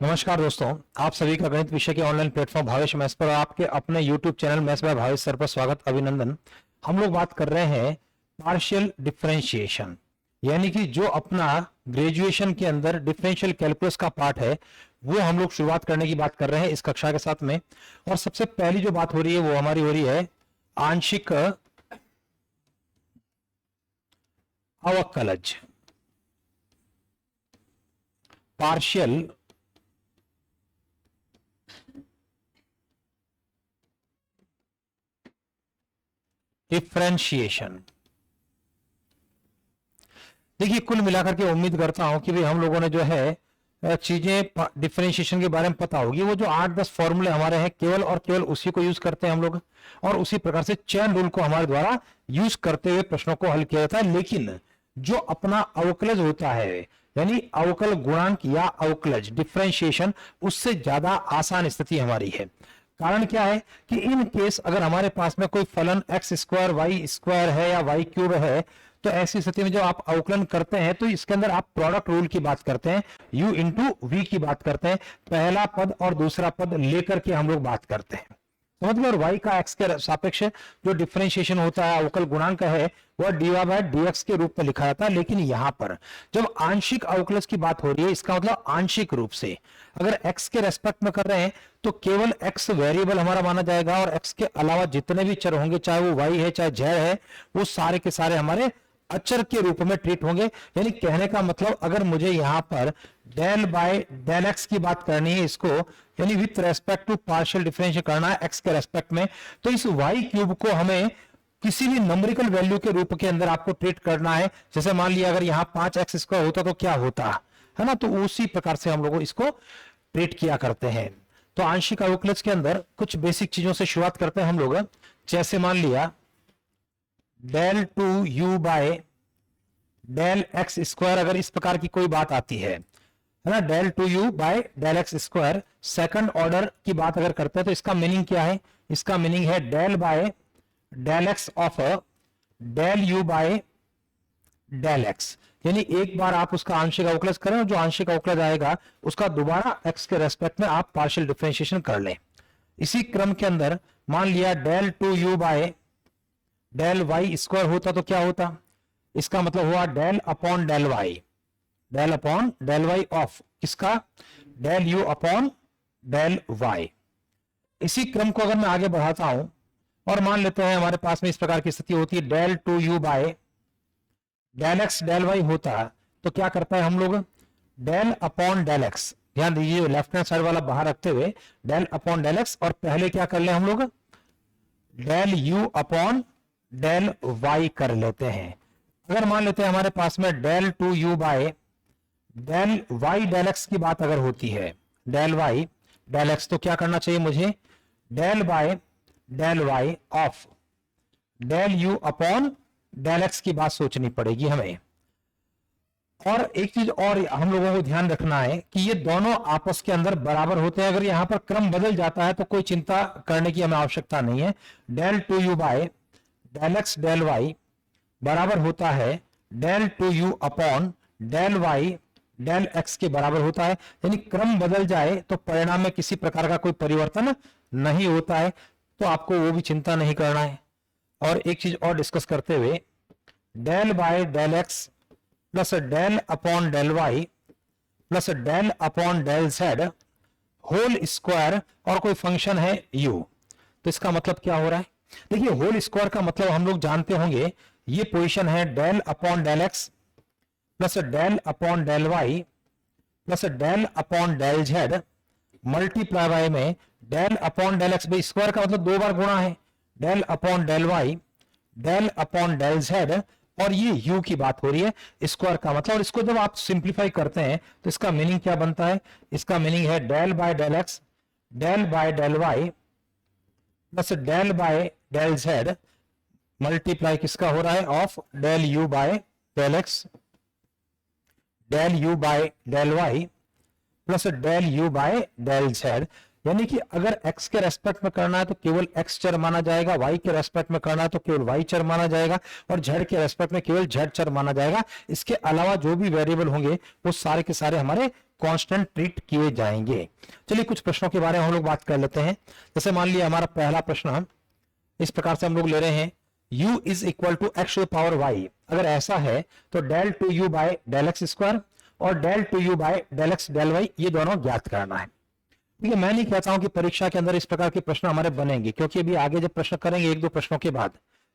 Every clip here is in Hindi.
नमस्कार दोस्तों, आप सभी का गणित विषय के ऑनलाइन प्लेटफॉर्म भावेश मैथ्स पर और आपके अपने YouTube channel maths by Bhavesh sir पर स्वागत अभिनंदन। हम लोग बात कर रहे हैं पार्शियल डिफरेंशिएशन, यानी कि जो अपना ग्रेजुएशन के अंदर डिफरेंशियल कैलकुलस का पार्ट है वो हम लोग शुरुआत करने की बात कर रहे हैं इस कक्षा के साथ में। और सबसे पहली जो बात हो रही है वो हमारी हो रही है आंशिक अवकलज, पार्शियल डिफरेंशिएशन। देखिए, कुल मिलाकर के उम्मीद करता हूं कि भाई हम लोगों ने जो है चीजें डिफरेंशिएशन के बारे में पता होगी। वो जो 8-10 फॉर्मूले हमारे हैं केवल और केवल उसी को यूज करते हैं हम लोग, और उसी प्रकार से चेन रूल को हमारे द्वारा यूज करते हुए प्रश्नों को हल किया जाता है। लेकिन जो अपना अवकलज होता है, यानी अवकल गुणांक या अवकलज डिफरेंशिएशन, उससे ज्यादा आसान स्थिति हमारी है। कारण क्या है कि इन केस अगर हमारे पास में कोई फलन एक्स स्क्वायर वाई स्क्वायर है या वाई क्यूब है, तो ऐसी स्थिति में जब आप अवकलन करते हैं तो इसके अंदर आप प्रोडक्ट रूल की बात करते हैं, u इंटू वी की बात करते हैं। पहला पद और दूसरा पद लेकर के हम लोग बात करते हैं, समझ गए। और y का x के सापेक्ष जो डिफरेंशिएशन होता है, अवकल गुणांक है, वह dy बाय dx के रूप में लिखा जाता है। लेकिन यहां पर जब आंशिक अवकलज की बात हो रही है, इसका मतलब आंशिक रूप से अगर x के रेस्पेक्ट में कर रहे हैं तो केवल x वेरिएबल हमारा माना जाएगा, और x के अलावा जितने भी चर होंगे, चाहे वो y है चाहे z है, वो सारे के सारे हमारे अचर के रूप में ट्रीट होंगे। यानी कहने का मतलब अगर मुझे यहां पर डेल बाय डेल एक्स की बात करनी है, इसको यानी with respect to partial differentiate करना है एक्स के रेस्पेक्ट में, तो इस वाई क्यूब को हमें किसी भी नंबरिकल वैल्यू के रूप के अंदर आपको ट्रीट करना है। जैसे मान लिया अगर यहां 5x स्क्वायर होता तो क्या होता है ना, तो उसी प्रकार से हम लोग इसको ट्रीट किया करते हैं। तो आंशिक अवकलज के अंदर कुछ बेसिक चीजों से शुरुआत करते हैं हम लोग। जैसे मान लिया del two u by del x square, अगर इस प्रकार की कोई बात आती है ना, del two u by del x square second order की बात अगर करते हैं तो इसका मीनिंग क्या है? इसका मीनिंग है del by del x of del u by del x. यानी एक बार आप उसका आंशिक अवकलज करें और जो आंशिक अवकलज आएगा उसका दोबारा एक्स के रेस्पेक्ट में आप पार्शियल डिफरेंशिएशन कर लें। इसी क्रम के अंदर मान लिया del two u by del y square होता तो क्या होता? इसका मतलब हुआ del upon del y, del upon del y of किसका? Del u upon del y. इसी क्रम को अगर मैं आगे बढ़ाता हूं और मान लेते हैं हमारे पास में इस प्रकार की स्थिति होती है, del two u by del x del y होता है, तो क्या करता है हम लोग? डेल अपॉन डेल एक्स, ध्यान दीजिए लेफ्ट हैंड साइड वाला बाहर रखते हुए डेल अपॉन डेल एक्स, और पहले क्या कर ले हम लोग? Del u upon del y कर लेते हैं। अगर मान लेते हैं हमारे पास में del two u by del y del x की बात अगर होती है, डेल वाई डेल एक्स, तो क्या करना चाहिए मुझे? Del by del y of del u upon del x की बात सोचनी पड़ेगी हमें। और एक चीज और हम लोगों को ध्यान रखना है कि ये दोनों आपस के अंदर बराबर होते हैं। अगर यहां पर क्रम बदल जाता है तो कोई चिंता करने की हमें आवश्यकता नहीं है। Del two u by del x del y बराबर होता है del two u upon del y del x के बराबर होता है। यानी क्रम बदल जाए तो परिणाम में किसी प्रकार का कोई परिवर्तन नहीं होता है, तो आपको वो भी चिंता नहीं करना है। और एक चीज और डिस्कस करते हुए, del by del x plus del upon del y plus del upon del z whole square, और कोई फंक्शन है u, तो इसका मतलब क्या हो रहा है? देखिए, होल स्क्वायर का मतलब हम लोग जानते होंगे, ये पोजीशन है del upon del x plus del upon del y plus del upon del z multiply by में डेल अपॉन डेल एक्स। भाई स्क्वायर का मतलब दो बार गुणा है, del upon del y del upon del z, और ये u की बात हो रही है स्क्वायर का मतलब। और इसको जब आप सिंप्लीफाई करते हैं तो इसका मीनिंग क्या बनता है? इसका मीनिंग है del by del x del by del y plus del by del z multiply किसका हो रहा है? Of del u by del x del u by del y plus del u by del z. यानी कि अगर x के रेस्पेक्ट में करना है तो केवल x चर माना जाएगा, y के रेस्पेक्ट में करना है तो केवल y चर माना जाएगा, और z के रेस्पेक्ट में केवल z चर माना जाएगा। इसके अलावा जो भी वेरिएबल होंगे वो सारे के सारे हमारे कांस्टेंट ट्रीट किए जाएंगे। चलिए कुछ प्रश्नों के बारे में हम लोग बात कर लेते हैं। जैसे मान लिया हमारा पहला प्रश्न इस प्रकार से हम लोग ले रहे हैं, u is equal to x to the power y। अगर ऐसा है तो del two u by del x square और del two u by del x del y ये दोनों ज्ञात करना है। ठीक है, मैं नहीं कहता हूं कि परीक्षा के अंदर इस प्रकार के प्रश्न हमारे बनेंगे, क्योंकि अभी आगे जब प्रश्न करेंगे एक दो प्रश्नों के बाद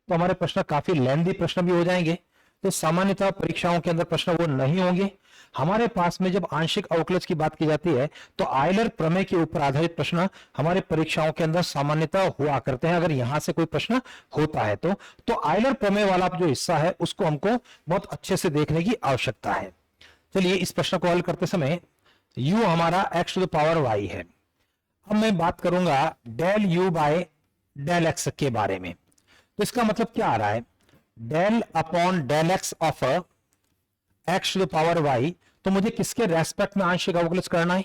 तो हमारे प्रश्न काफी लेंथी प्रश्न भी हो जाएंगे। तो सामान्यतः परीक्षाओं के अंदर प्रश्न वो नहीं होंगे। हमारे पास में जब आंशिक अवकलज की बात की जाती है तो आयलर प्रमेय के ऊपर आधारित प्रश्न हमारे परीक्षाओं के अंदर सामान्यतः हुआ करते हैं। अगर यहां से कोई प्रश्न होता है तो आयलर प्रमेय वाला जो हिस्सा है उसको हमको बहुत अच्छे से देखने की आवश्यकता है। चलिए इस प्रश्न को हल करते समय u हमारा x to the power y है। अब मैं बात करूंगा del u by del x के बारे में। तो इसका मतलब क्या आ रहा है, del upon del x of x to the power y। तो मुझे किसके रेस्पेक्ट में आंशिक अवकलज करना है,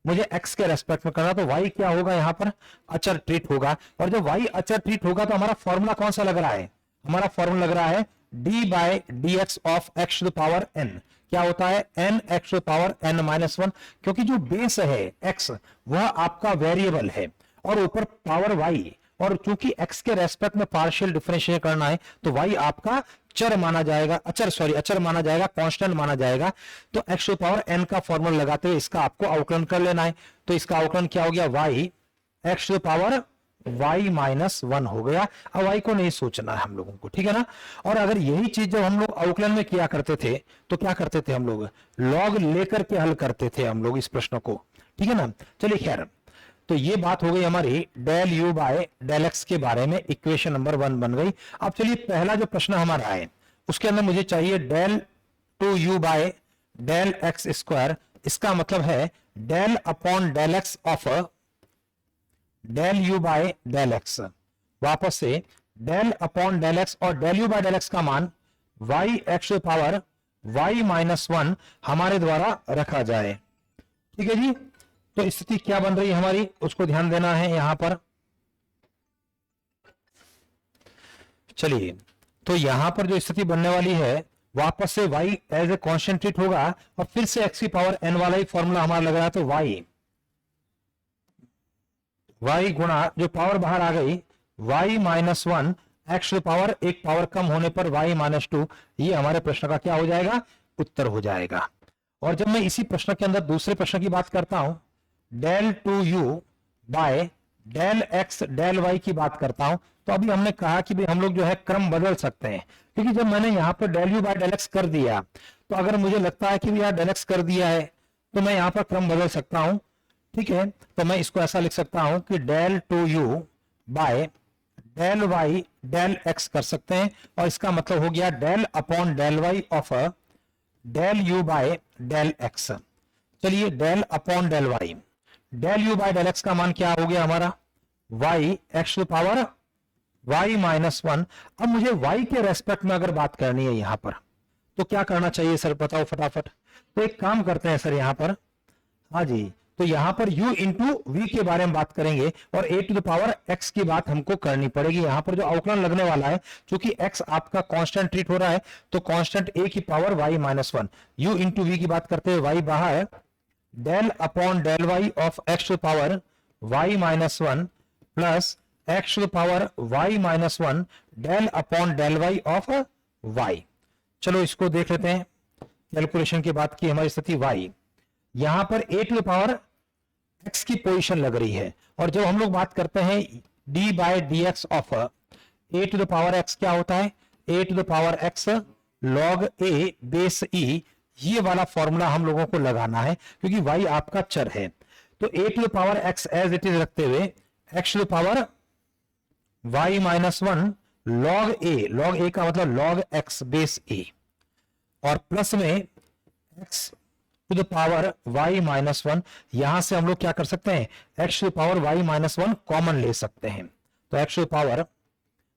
मुझे x के रेस्पेक्ट में करना। तो y क्या होगा, यहां पर अचर ट्रीट होगा, और जब y अचर ट्रीट होगा तो हमारा फॉर्मूला कौन सा लग रहा है, हमारा फॉर्मूला लग रहा है d by d x of x to the power n। क्या होता है, n x to the power n minus 1, क्योंकि जो बेस है x वह आपका वेरिएबल है और ऊपर पावर y, और चूंकि x के रेस्पेक्ट में पार्शियल डिफरेंशिएट करना है तो y आपका चर माना जाएगा, अचर माना जाएगा, कांस्टेंट माना जाएगा। तो x टू पावर n का फॉर्मूला लगाते हुए इसका आपको अवकलन कर लेना है। तो इसका अवकलन क्या हो गया, y x to power y minus 1 हो गया। अब y को नहीं सोचना है हम लोगों को, ठीक है ना। और अगर यही चीज जब हम लोग अवकलन में किया करते थे तो क्या करते थे, हम लोग लॉग लेकर के हल करते थे हम लोग इस प्रश्न को, ठीक है ना। चलिए खैर, तो ये बात हो गई हमारी del u by del x के बारे में, इक्वेशन नंबर 1 बन गई। अब चलिए पहला जो प्रश्न हमारा है उसके अंदर मुझे चाहिए del two u by del x square. इसका मतलब है del upon del x of del u by del x. वापस से डेल अपॉन डेल एक्स और del u by del x का मान y x to power y minus 1 हमारे द्वारा रखा जाए, ठीक है जी। तो स्थिति क्या बन रही है हमारी, उसको ध्यान देना है यहां पर। चलिए, तो यहां पर जो स्थिति बनने वाली है वापस से y as a constant treat होगा और फिर से x की पावर n वाला ही फॉर्मूला हमारा लग रहा है। तो y गुणा जो पावर बाहर आ गई y minus 1 x to power एक पावर कम होने पर y माइनस 2, ये हमारे प्रश्न का क्या हो जाएगा, उत्तर हो जाएगा। और जब मैं इसी प्रश्न के अंदर दूसरे प्रश्न की बात करता हूं, del two u by del x del y की बात करता हूं, तो अभी हमने कहा कि भाई हम लोग जो है क्रम बदल सकते हैं, क्योंकि जब मैंने यहां पर del u by del x कर दिया तो अगर मुझे लगता है कि भैया डेल एक्स कर दिया है तो मैं यहां पर क्रम बदल सकता हूं, ठीक है। तो मैं इसको ऐसा लिख सकता हूं कि del two u by del y del x कर सकते हैं, और इसका मतलब हो गया del upon del y of del u by del x. चलिए del upon del y, del u by del x का मान क्या हो गया हमारा, y x to power y minus 1। अब मुझे y के रेस्पेक्ट में अगर बात करनी है यहां पर तो क्या करना चाहिए सर, बताओ फटाफट। तो एक काम करते हैं सर यहां पर, हाँ जी, तो यहां पर u इंटू वी के बारे में बात करेंगे और a to the power x की बात हमको करनी पड़ेगी। यहां पर जो अवकलन लगने वाला है, क्योंकि x आपका कांस्टेंट ट्रीट हो रहा है तो कांस्टेंट a की power y minus 1, u into v की बात करते हुए y बाहर, del upon del y of x to power y minus 1 plus x to power y minus 1 del upon del y of y। चलो इसको देख लेते हैं। कैलकुलेशन की बात की हमारी स्थिति y, यहां पर a टू पावर x की पोजीशन लग रही है, और जब हम लोग बात करते हैं d by d x of a to the power x, क्या होता है a to the power x log a base e, ये वाला फॉर्मूला हम लोगों को लगाना है क्योंकि y आपका चर है। तो a to the power x as it is रखते हुए x to the power y minus 1 log a का मतलब log x बेस a, और प्लस में x to the power y minus 1, यहां से हम लोग क्या कर सकते हैं, x to the power y minus 1 common ले सकते हैं। तो x to the power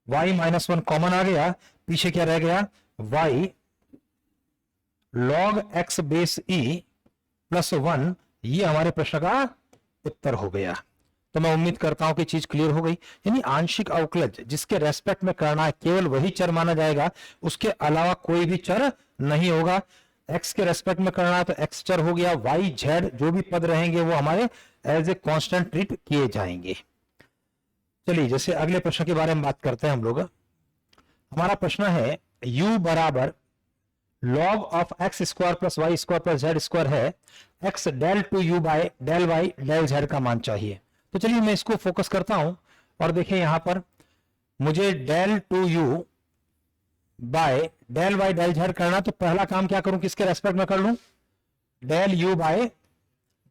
y minus 1 common आ गया, पीछे क्या रह गया, y log x base e plus 1, ये हमारे प्रश्न का उत्तर हो गया। तो मैं उम्मीद करता हूं कि चीज क्लियर हो गई। यानी आंशिक अवकलज जिसके रेस्पेक्ट में करना है केवल वही चर माना जाएगा, उसके अलावा कोई भी चर नहीं होगा। एक्स के रेस्पेक्ट में करना है तो एक्स चर हो गया, वाई जेड जो भी पद रहेंगे वो हमारे एज ए कांस्टेंट ट्रीट किए जाएंगे। चलिए जैसे अगले प्रश्न के बारे में बात करते हैं हम लोग। हमारा प्रश्न है u बराबर log of x square plus y square plus z square है, x del two u by del y del z का मान चाहिए। तो चलिए मैं इसको फोकस करता हूं और देखिए यहां पर मुझे del two u by del y del z करना, तो पहला काम क्या करूं, किसके रेस्पेक्ट में कर लूं, del u by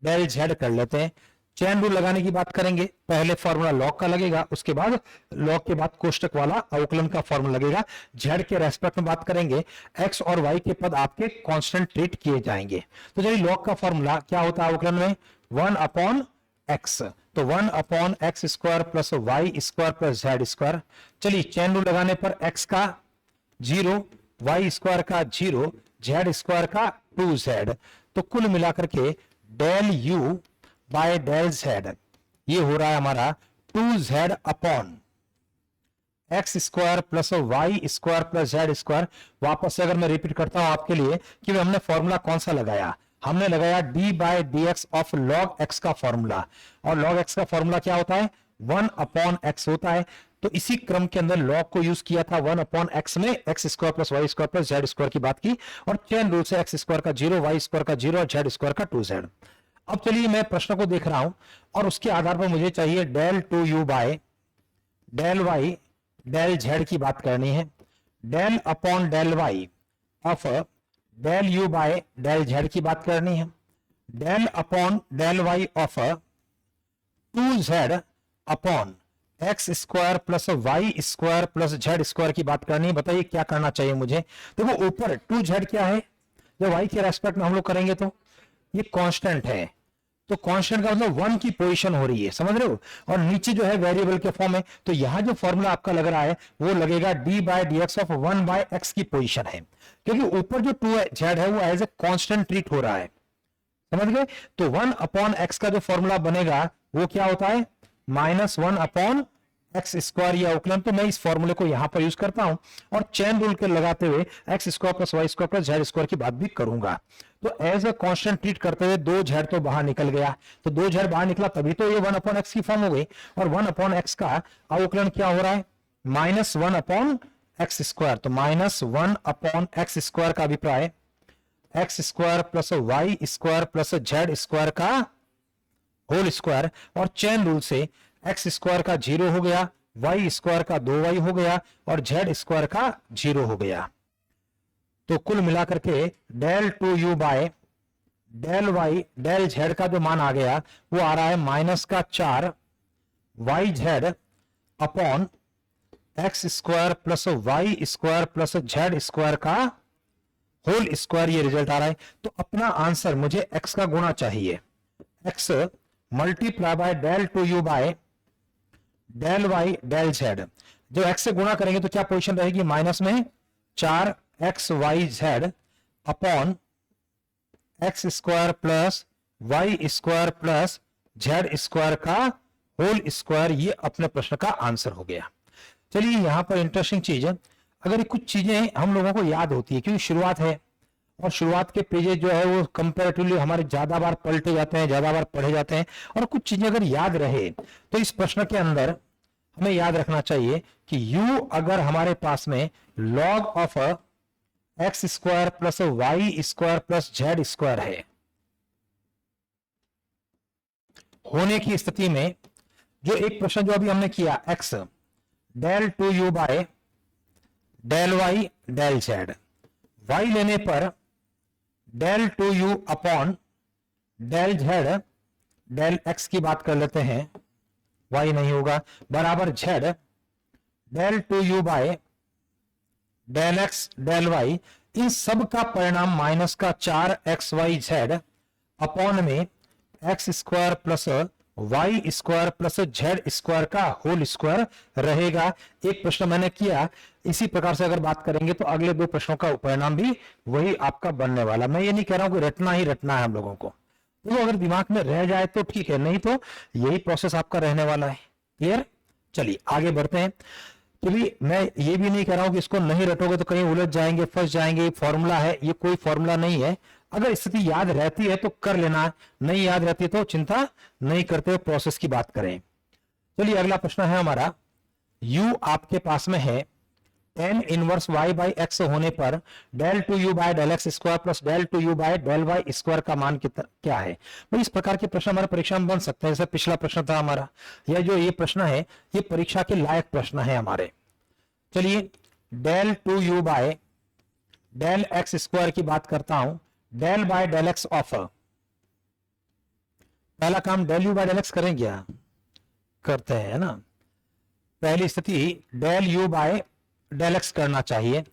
del z कर लेते हैं। चेन रूल लगाने की बात करेंगे, पहले फॉर्मूला लॉग का लगेगा, उसके बाद लॉग के बाद कोष्टक वाला अवकलन का फॉर्मूला लगेगा। जेड के रेस्पेक्ट में बात करेंगे, एक्स और वाई के पद आपके कांस्टेंट ट्रीट किए जाएंगे। तो चलिए लॉग का फॉर्मूला क्या होता है अवकलन में, 1 अपॉन एक्स, तो 1 upon x square plus y square plus z square. चलिए चेन रूल लगाने पर एक्स का 0, वाई स्क्वायर का 0, जेड स्क्वायर का 2z, तो कुल मिलाकर के del u by del z ये हो रहा है हमारा 2z upon x square plus y square plus z square. वापस से अगर मैं रिपीट करता हूं आपके लिए कि हमने फॉर्मूला कौन सा लगाया, हमने लगाया d by d x of log x का फॉर्मूला, और लॉग एक्स का फॉर्मूला क्या होता है, 1 अपॉन एक्स होता है। तो इसी क्रम के अंदर लॉग को यूज किया था, 1 अपॉन एक्स में x square plus y square plus z square की बात की, और चेन रूल से एक्स स्क्वायर का 0, वाई स्क्वायर का 0 और जेड स्क्वायर का 2z। अब चलिए मैं प्रश्न को देख रहा हूं और उसके आधार पर मुझे चाहिए del two u by del y del z की बात करनी है। Del upon del y of del u by del z की बात करनी है। Del upon del y of 2z upon x square plus y square plus z square की बात करनी है। बताइए क्या करना चाहिए मुझे। देखो ऊपर 2z क्या है, जब y के रेस्पेक्ट में हम लोग करेंगे तो ये कांस्टेंट है, तो कांस्टेंट का मतलब 1 की पोजीशन हो रही है, समझ रहे हो, और नीचे जो है वेरिएबल के फॉर्म में, तो यहां जो फॉर्मूला आपका लग रहा है वो लगेगा d by d x of 1 by x की पोजीशन है, क्योंकि ऊपर जो 2z है वो एज ए कांस्टेंट ट्रीट हो रहा है, समझ गए। तो 1 अपॉन एक्स का जो फॉर्मूला बनेगा वो क्या होता है, -1 अपॉन एक्स स्क्वायर या अवकलन। तो मैं इस फॉर्मूले को यहां पर यूज करता हूं और चेन रूल के लगाते हुए x square plus y square plus z square की बात भी करूंगा। तो एज ए कांस्टेंट ट्रीट करते हुए 2z तो बाहर निकल गया, तो 2z बाहर निकला तभी तो ये 1 अपॉन एक्स की फॉर्म हो गई, और 1 अपॉन एक्स का अवकलन क्या हो रहा है, -1 अपॉन एक्स स्क्वायर। तो -1 अपॉन एक्स स्क्वायर का अभिप्राय x square plus y square plus z square का होल स्क्वायर, और चेन रूल से एक्स स्क्वायर का 0 हो गया, वाई स्क्वायर का 2y हो गया और जेड स्क्वायर का 0 हो गया। तो कुल मिलाकर के del two u by del y del z का जो मान आ गया वो आ रहा है -4 y z upon x square plus y square plus z square का होल स्क्वायर, ये रिजल्ट आ रहा है। तो अपना आंसर मुझे x का गुणा चाहिए, x multiply by del two u by del y del z. जो x से गुणा करेंगे तो क्या पोजीशन रहेगी, माइनस में 4x y z upon x square plus y square plus z square का होल स्क्वायर। ये अपने प्रश्न का आंसर हो गया। चलिए यहां पर इंटरेस्टिंग चीज है, अगर कुछ चीजें हम लोगों को याद होती है क्योंकि शुरुआत है और शुरुआत के पेजेस जो है वो कंपैरेटिवली हमारे ज्यादा बार पलटे जाते हैं, ज्यादा बार पढ़े जाते हैं, और कुछ चीजें अगर याद रहे तो इस प्रश्न के अंदर हमें याद रखना चाहिए कि u अगर हमारे पास में log of x square plus y square plus z square है, होने की स्थिति में जो एक प्रश्न जो अभी हमने किया x del two u by del y del z, y लेने पर del two u upon del z del x की बात कर लेते हैं, y नहीं होगा, बराबर z del two u by del x del y. इन सब का परिणाम -4xyz अपॉन में x square plus y square plus z square का होल स्क्वायर रहेगा। एक प्रश्न मैंने किया, इसी प्रकार से अगर बात करेंगे तो अगले 2 प्रश्नों का परिणाम भी वही आपका बनने वाला। मैं ये नहीं कह रहा हूं कि रटना ही रटना है हम लोगों को। तो अगर दिमाग में रह जाए तो ठीक है, नहीं तो यही प्रोसेस आपका रहने वाला है। क्लियर? चलिए आगे बढ़ते हैं। चलिए मैं ये भी नहीं कह रहा हूं कि इसको नहीं रटोगे तो कहीं उलझ जाएंगे, फंस जाएंगे, फॉर्मूला है, ये कोई फॉर्मूला नहीं है। अगर स्थिति याद रहती है तो कर लेना, नहीं याद रहती है तो चिंता नहीं करते, प्रोसेस की बात करें। चलिए अगला प्रश्न है हमारा, u आपके पास में है tan inverse y by x होने पर del two u by del x square plus del two u by del y square का मान क्या है। भाई इस प्रकार के प्रश्न हमारे परीक्षा में बन सकते हैं। जैसे पिछला प्रश्न था हमारा, यह जो ये प्रश्न है ये परीक्षा के लायक प्रश्न है हमारे। चलिए del two u by del x square की बात करता हूं, del by del x of, पहला काम del u by del x करें क्या? करते हैं ना। पहली स्थिति del u by del x करना चाहिए,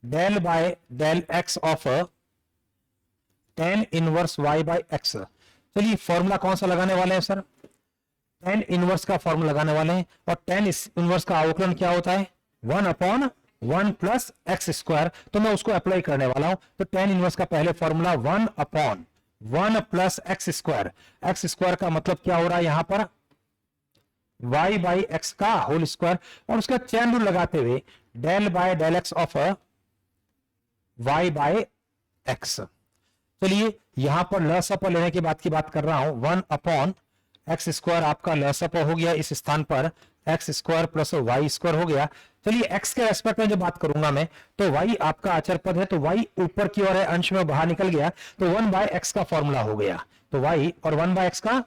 del by del x of tan inverse y by x. चलिए फॉर्मूला कौन सा लगाने वाले हैं सर? tan इनवर्स का फॉर्मूला लगाने वाले हैं, और tan इनवर्स का अवकलन क्या होता है? 1/1 प्लस एक्स स्क्वायर। तो मैं उसको अप्लाई करने वाला हूं। तो tan इनवर्स का पहले formula 1/1 plus x square. X square का मतलब क्या हो रहा है यहां पर? y बाई एक्स का होल स्क्वायर, और उसका चैन रूल लगाते हुए del by del x of y by x. चलिए यहां पर लसअप लेने के बाद की बात कर रहा हूं, 1/x स्क्वायर आपका लसअप हो गया इस स्थान पर, x square plus y square हो गया। चलिए x के रेस्पेक्ट में जब बात करूंगा मैं, तो y आपका अचर पद है, तो y ऊपर की ओर है, अंश में बाहर निकल गया, तो 1/x का फॉर्मूला हो गया। तो y और 1/x का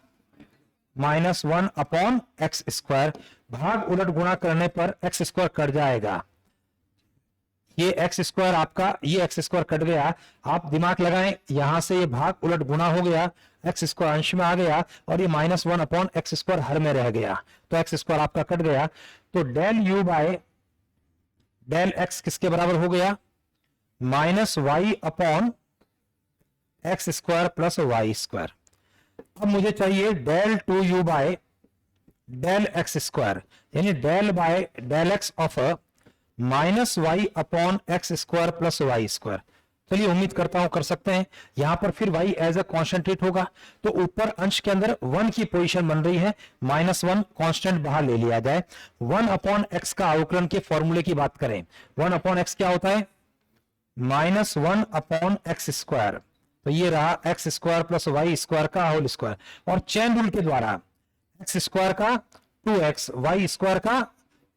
-1/x स्क्वायर, भाग उलट गुणा करने पर x स्क्वायर कट जाएगा। ये एक्स स्क्वायर आपका, ये एक्स स्क्वायर कट गया, आप दिमाग लगाएं, यहां से ये भाग उलट गुणा हो गया, एक्स स्क्वायर अंश में आ गया, और ये -1/x स्क्वायर हर में रह गया, तो एक्स स्क्वायर आपका कट गया। तो del u by del x किसके बराबर हो गया? -y/x square plus y square. अब मुझे चाहिए del two u by del x square, यानी del by del x of -y/x square plus y square. चलिए उम्मीद करता हूं कर सकते हैं। यहां पर फिर y as a constant treat होगा, तो ऊपर अंश के अंदर 1 की पोजीशन बन रही है, -1 कांस्टेंट बाहर ले लिया जाए। 1/x का अवकलन के फॉर्मूले की बात करें, 1/x क्या होता है? -1/x square. तो ये रहा x square plus y square का होल स्क्वायर, और चेन रूल के द्वारा एक्स स्क्वायर का 2x, वाई स्क्वायर का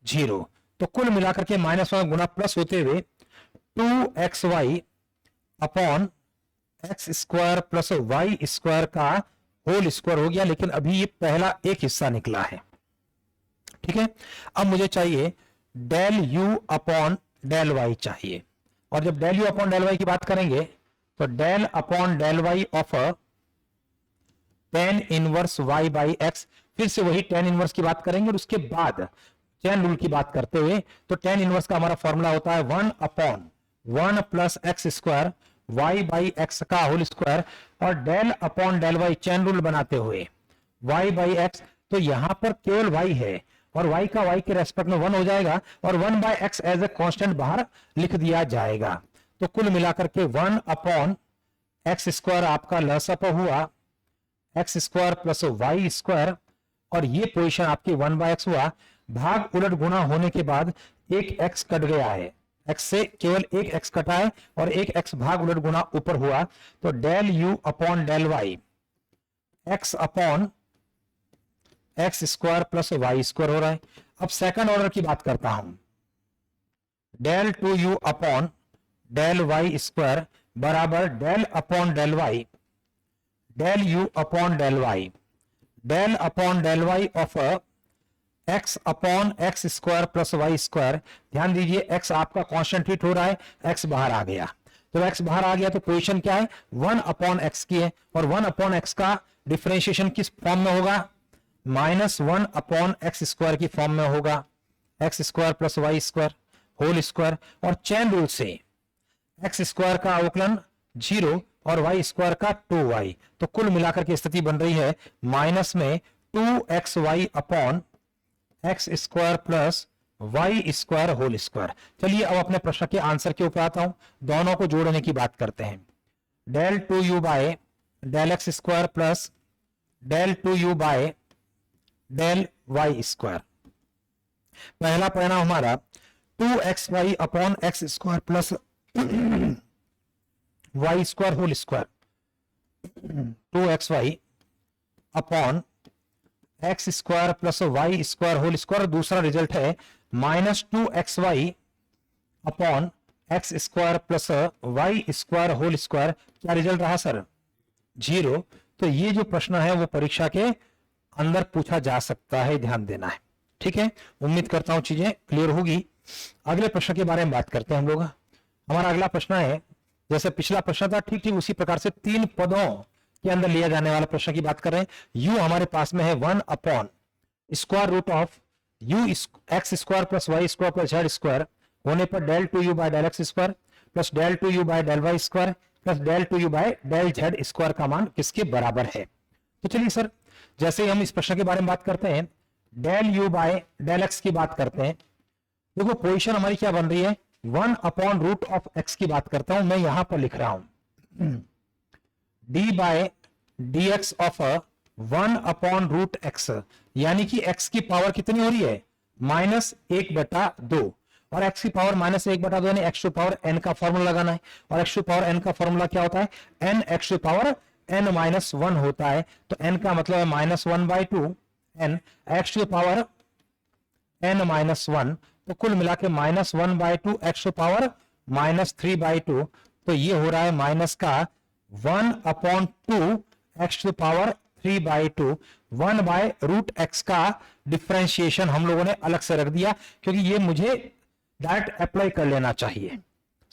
0, तो कुल मिलाकर के -1 गुना प्लस होते हुए 2xy upon x square plus y square का होल स्क्वायर हो गया। लेकिन अभी ये पहला एक हिस्सा निकला है, ठीक है। अब मुझे चाहिए del u upon del y चाहिए, और जब del u upon del y की बात करेंगे तो del upon del y of tan inverse y by x, फिर से वही tan इनवर्स की बात करेंगे, और उसके बाद चैन रूल की बात करते हुए तो tan इनवर्स का हमारा फॉर्मूला होता है 1/1 plus x square y by x का होल स्क्वायर, और del upon del y chain rule बनाते हुए y बाई एक्स। तो यहां पर केवल y है, और y का y के रेस्पेक्ट में 1 हो जाएगा, और 1/x एज ए कांस्टेंट बाहर लिख दिया जाएगा। तो कुल मिलाकर के 1/x स्क्वायर आपका लसअप हुआ x square plus y square, और ये पोजीशन आपकी 1/x हुआ। भाग उलट गुणा होने के बाद एक x कट गया है, x से केवल एक x कटा है, और एक x भाग उलट गुणा ऊपर हुआ, तो del u upon del y x upon x square plus y square हो रहा है। अब सेकंड ऑर्डर की बात करता हूं, del two u upon del y square बराबर del upon del y del u upon del y, del upon del y of x upon x square plus y square. ध्यान दीजिए x आपका कांस्टेंट ट्रीट हो रहा है, x बाहर आ गया, तो x बाहर आ गया तो पोजीशन क्या है? 1/x की है, और 1/x का डिफरेंशिएशन किस फॉर्म में होगा? -1/x स्क्वायर की फॉर्म में होगा, x square plus y square whole square, और चैन रूल से एक्स स्क्वायर का अवकलन 0 और वाई स्क्वायर का 2y। तो कुल मिलाकर की स्थिति बन रही है माइनस में 2xy upon x square plus y square whole square. चलिए अब अपने प्रश्न के आंसर के ऊपर आता हूं, दोनों को जोड़ने की बात करते हैं। Del two u by del x square plus del 2u by del y square. पहला परिणाम हमारा 2xy upon x square plus y square whole square, 2xy upon x square plus y square whole square. दूसरा रिजल्ट है -2xy upon x square plus y square whole square. क्या रिजल्ट रहा सर? 0। तो ये जो प्रश्न है वो परीक्षा के अंदर पूछा जा सकता है, ध्यान देना है। ठीक है, उम्मीद करता हूं चीजें क्लियर होगी। अगले प्रश्न के बारे में बात करते हैं हम लोग। हमारा अगला प्रश्न है, जैसे पिछला प्रश्न था ठीक ठीक उसी प्रकार से 3 पदों के अंदर लिया जाने वाला प्रश्न की बात कर रहे हैं। u हमारे पास में है 1 upon square root of u x square plus y square plus z square होने पर del 2u by del x square plus del 2u by del y square plus del 2u by del z square का मान किसके बराबर है? तो चलिए सर, जैसे ही हम इस प्रश्न के बारे में बात करते हैं, del u by del x की बात करते हैं। देखो पोजीशन हमारी क्या बन रही है, 1 अपॉन रूट ऑफ एक्स की बात करता हूं, मैं यहां पर लिख रहा हूं d by d x of 1 upon root x, यानी कि x की पावर कितनी हो रही है? -1/2, और x की पावर -1/2 यानी x टू पावर n का फॉर्मूला लगाना है। और x टू पावर n का फॉर्मूला क्या होता है? n x to power n-1 होता है। तो n का मतलब है -1/2 n x to power n-1, तो कुल मिला के -1/2 x टू पावर -3/2। तो ये हो रहा है माइनस का 1/2 x to power 3/2। 1 by root x का डिफरेंशिएशन हम लोगों ने अलग से रख दिया, क्योंकि ये मुझे डायरेक्ट अप्लाई कर लेना चाहिए,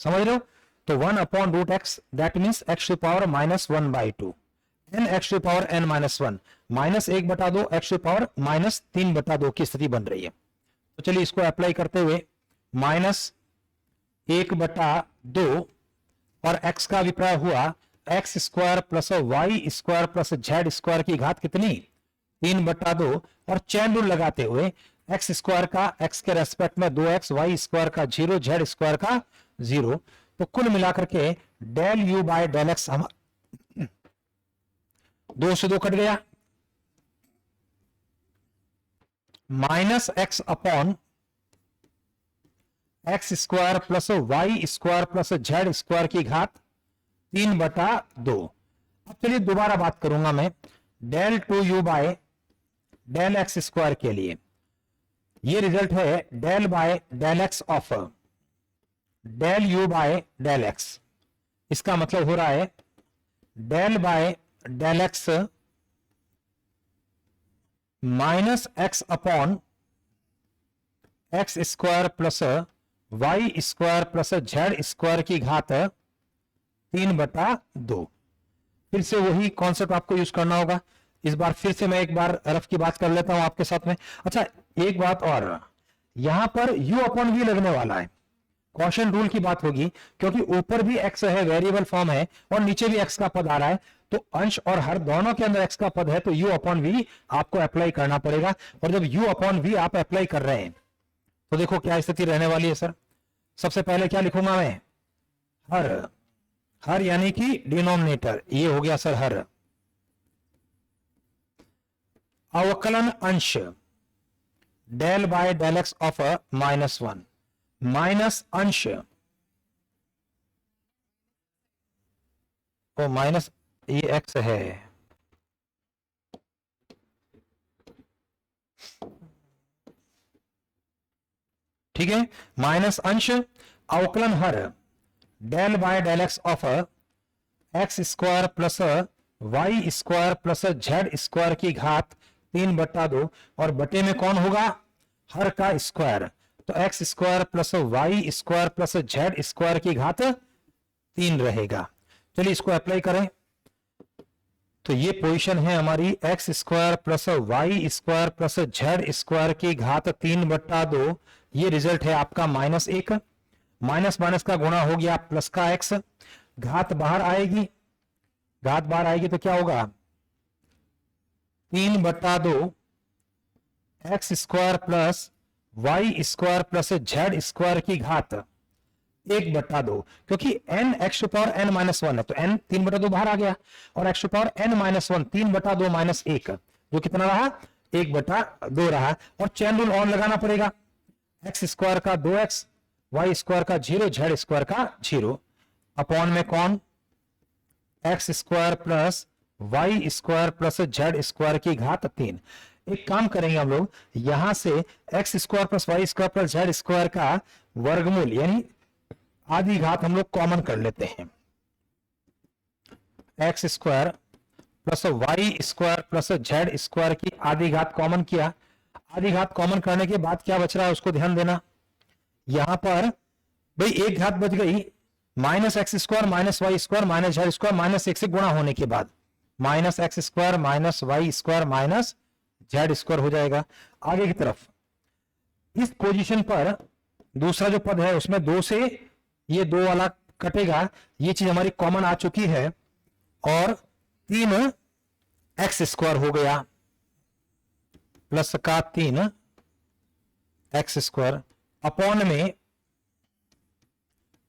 समझ रहे हो? तो 1 upon root x that means x to power -1/2 n x to power n-1 -1/2 x to power -3/2 की स्थिति बन रही है। तो चलिए इसको अप्लाई करते हुए -1/2 और x का अभिप्राय हुआ x square plus y square plus z square की घात कितनी? 3/2, और चैन रूल लगाते हुए एक्स स्क्वायर का x के रेस्पेक्ट में 2x, वाई स्क्वायर का 0, जेड स्क्वायर का 0। तो कुल मिलाकर के del u by del x हम 2 से 2 कट गया, -x upon x square plus y square plus z square की घात 3/2। अब चलिए दोबारा बात करूंगा मैं del 2u by del x square के लिए। ये रिजल्ट है del by del x of del u by del x. इसका मतलब हो रहा है del by del x minus x upon x square plus y square plus z square की घात 3/2। फिर से वही कॉन्सेप्ट आपको यूज करना होगा। इस बार फिर से मैं एक बार रफ की बात कर लेता हूं आपके साथ में। अच्छा, एक बात और, यहां पर u अपॉन v लगने वाला है, कॉशन रूल की बात होगी, क्योंकि ऊपर भी x है, वेरिएबल फॉर्म है, और नीचे भी x का पद आ रहा है। तो अंश और हर दोनों के अंदर x का पद है, तो u अपॉन v आपको अप्लाई करना पड़ेगा। और जब u अपॉन v आप अप्लाई कर रहे हैं तो देखो क्या स्थिति रहने वाली है सर। सबसे पहले क्या लिखूंगा मैं? हर, हर यानी कि डिनोमिनेटर, ये हो गया सर हर। अवकलन अंश del by del x of -1 minus अंश, ओ माइनस ये एक्स है, ठीक है, माइनस अंश अवकलन हर del by del x of x square plus y square plus z square की घात 3/2, और बटे में कौन होगा? हर का स्क्वायर, तो x square plus y square plus z square की घात 3 रहेगा। चलिए इसको अप्लाई करें। तो ये पोजीशन है हमारी x square plus y square plus z square की घात 3/2। ये रिजल्ट है आपका -1, माइनस माइनस का गुणा हो गया प्लस का एक्स, घात बाहर आएगी, घात बाहर आएगी तो क्या होगा? 3/2 x square plus y square plus z square की घात 1/2, क्योंकि n x to power n minus 1 है तो n 3/2 बाहर आ गया, और x to power n minus 1 3/2 minus 1 जो कितना रहा 1/2 रहा, और चेन रूल और लगाना पड़ेगा, एक्स स्क्वायर का 2x, वाई स्क्वायर का 0, जेड स्क्वायर का 0, अपॉन में कौन x square plus y square plus z square की घात 3। एक काम करेंगे हम लोग, यहां से x square plus y square plus z square का वर्गमूल यानी आधी घात हम लोग कॉमन कर लेते हैं, x square plus y square plus z square की आधी घात कॉमन किया। आधी घात कॉमन करने के बाद क्या बच रहा है उसको ध्यान देना, यहां पर भाई एक घात बच गई, minus x square minus y square minus z square minus 1 से गुणा होने के बाद minus x square minus y square minus z square हो जाएगा। आगे की तरफ इस पोजीशन पर दूसरा जो पद है उसमें 2 से ये 2 वाला कटेगा, ये चीज हमारी कॉमन आ चुकी है, और 3 एक्स स्क्वायर हो गया प्लस का 3 एक्स स्क्वायर अपॉन में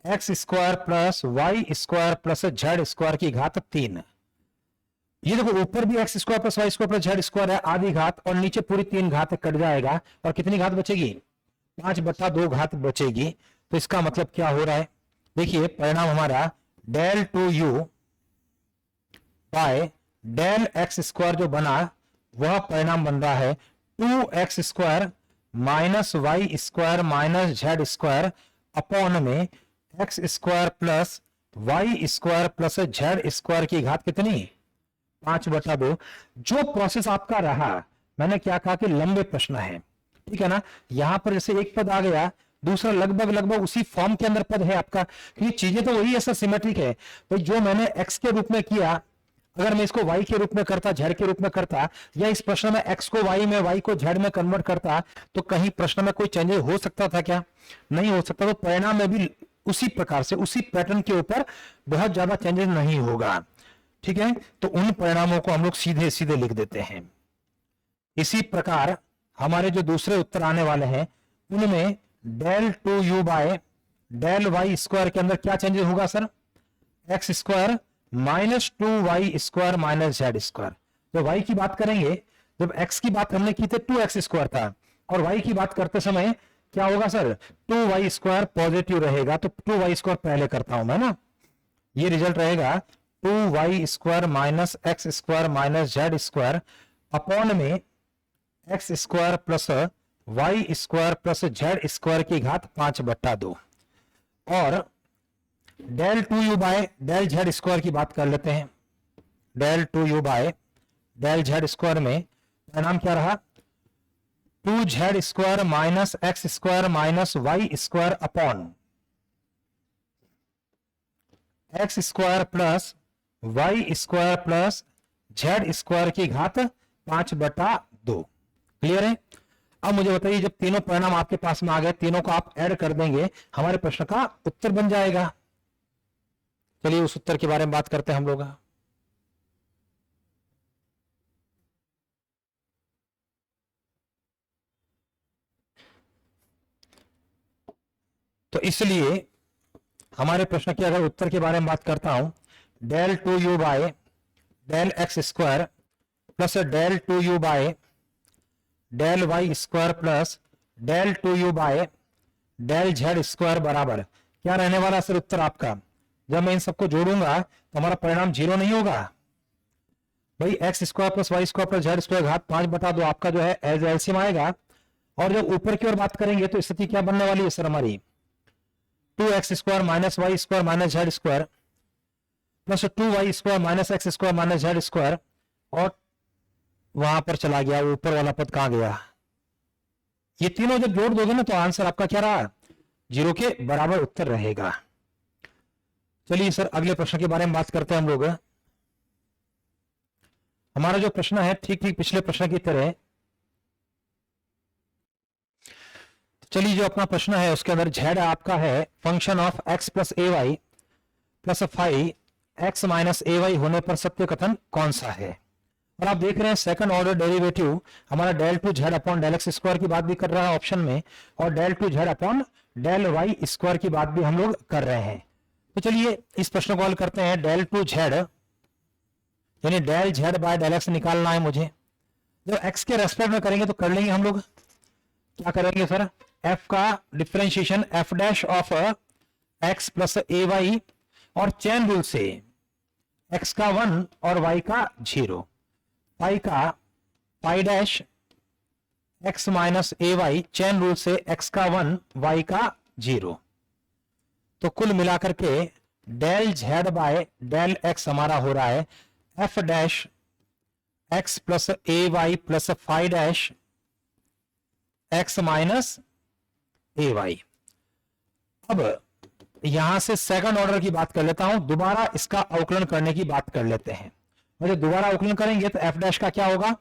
x square plus y square plus z square की घात 3। ये देखो ऊपर भी x square plus y square plus z square है आधी घात, और नीचे पूरी 3 घात कट जाएगा, और कितनी घात बचेगी 5/2 घात बचेगी। तो इसका मतलब क्या हो रहा है, देखिए परिणाम हमारा del 2u by del x square जो बना वह परिणाम बन रहा है 2x square minus y square minus z square upon में x square plus y square plus z square की घात कितनी 5/2। जो प्रोसेस आपका रहा, मैंने क्या कहा कि लंबे प्रश्न है, ठीक है ना, यहां पर जैसे एक पद आ गया दूसरा लगभग उसी फॉर्म के अंदर पद है आपका, क्योंकि चीजें तो वही है सर, सिमेट्रिक है। तो जो मैंने x के रूप में किया, अगर मैं इसको y के रूप में करता, z के रूप में करता, या इस प्रश्न में x को y में y को z में कन्वर्ट करता, तो कहीं प्रश्न में कोई चेंजेस हो सकता था क्या, नहीं हो सकता। तो परिणाम में भी उसी प्रकार से उसी पैटर्न के ऊपर बहुत ज्यादा चेंजेस नहीं होगा, ठीक है। तो उन परिणामों को हम लोग सीधे सीधे लिख देते हैं। इसी प्रकार हमारे जो दूसरे उत्तर आने वाले हैं उनमें del 2u by del y square के अंदर क्या चेंजेस होगा sir, x square minus 2y square minus z square. जब y की बात करेंगे, जब x की बात हमने की थी 2x स्क्वायर था, और y की बात करते समय क्या होगा सर 2y स्क्वायर पॉजिटिव रहेगा, तो 2y स्क्वायर पहले करता हूं मैं ना, ये रिजल्ट रहेगा 2y square minus x square minus z square upon में x square plus y square plus z square की घात 5/2। और del 2u by del z square की बात कर लेते हैं। Del 2u by del z square में परिणाम क्या रहा 2z square minus x square minus y square upon x square plus y square plus z square की घात 5/2। क्लियर है। अब मुझे बताइए, जब तीनों परिणाम आपके पास में आ गए, तीनों को आप ऐड कर देंगे, हमारे प्रश्न का उत्तर बन जाएगा। चलिए उस उत्तर के बारे में बात करते हैं हम लोग। तो इसलिए हमारे प्रश्न के अगर उत्तर के बारे में बात करता हूं, del 2u by del x square plus del 2u by del y square plus del 2u by del z square बराबर क्या रहने वाला सर उत्तर आपका। जब मैं इन सबको जोड़ूंगा तो हमारा परिणाम 0 नहीं होगा भाई, x square plus y square plus z square घात 5/2 आपका जो है एज एलसीएम आएगा। और जब ऊपर की ओर बात करेंगे तो स्थिति क्या बनने वाली है सर हमारी 2x square minus y square minus z square plus 2y square minus x square minus z square, और वहां पर चला गया ऊपर वाला पद कहां गया। ये तीनों जब जोड़ दोगे ना तो आंसर आपका क्या रहा 0 के बराबर उत्तर रहेगा। चलिए सर अगले प्रश्न के बारे में बात करते हैं हम लोग। हमारा जो प्रश्न है ठीक ठीक पिछले प्रश्न की तरह। चलिए जो अपना प्रश्न है उसके अंदर z आपका है function of x plus a y plus 5x minus a y होने पर सत्य कथन कौन सा है। और आप देख रहे हैं सेकंड ऑर्डर डेरिवेटिव हमारा del 2z upon del x square की बात भी कर रहा है ऑप्शन में, और del 2z upon del y square की बात भी हम लोग कर रहे हैं। तो चलिए इस प्रश्न को हल करते हैं। डेल टू जेड यानी del z by del x निकालना है मुझे। जब एक्स के रेस्पेक्ट में करेंगे तो कर लेंगे हम लोग। क्या करेंगे सर, एफ का differentiation f dash of x plus a y, और चेन रूल से एक्स का 1 और वाई का 0, पाई का pi dash x minus a y, chain rule से एक्स का 1 वाई का 0। तो कुल मिलाकर के del z by del x हमारा हो रहा है f dash x plus a y plus phi dash x minus a y. अब यहां से सेकंड ऑर्डर की बात कर लेता हूं, दोबारा इसका अवकलन करने की बात कर लेते हैं। और जब दोबारा अवकलन करेंगे तो एफ डैश का क्या होगा,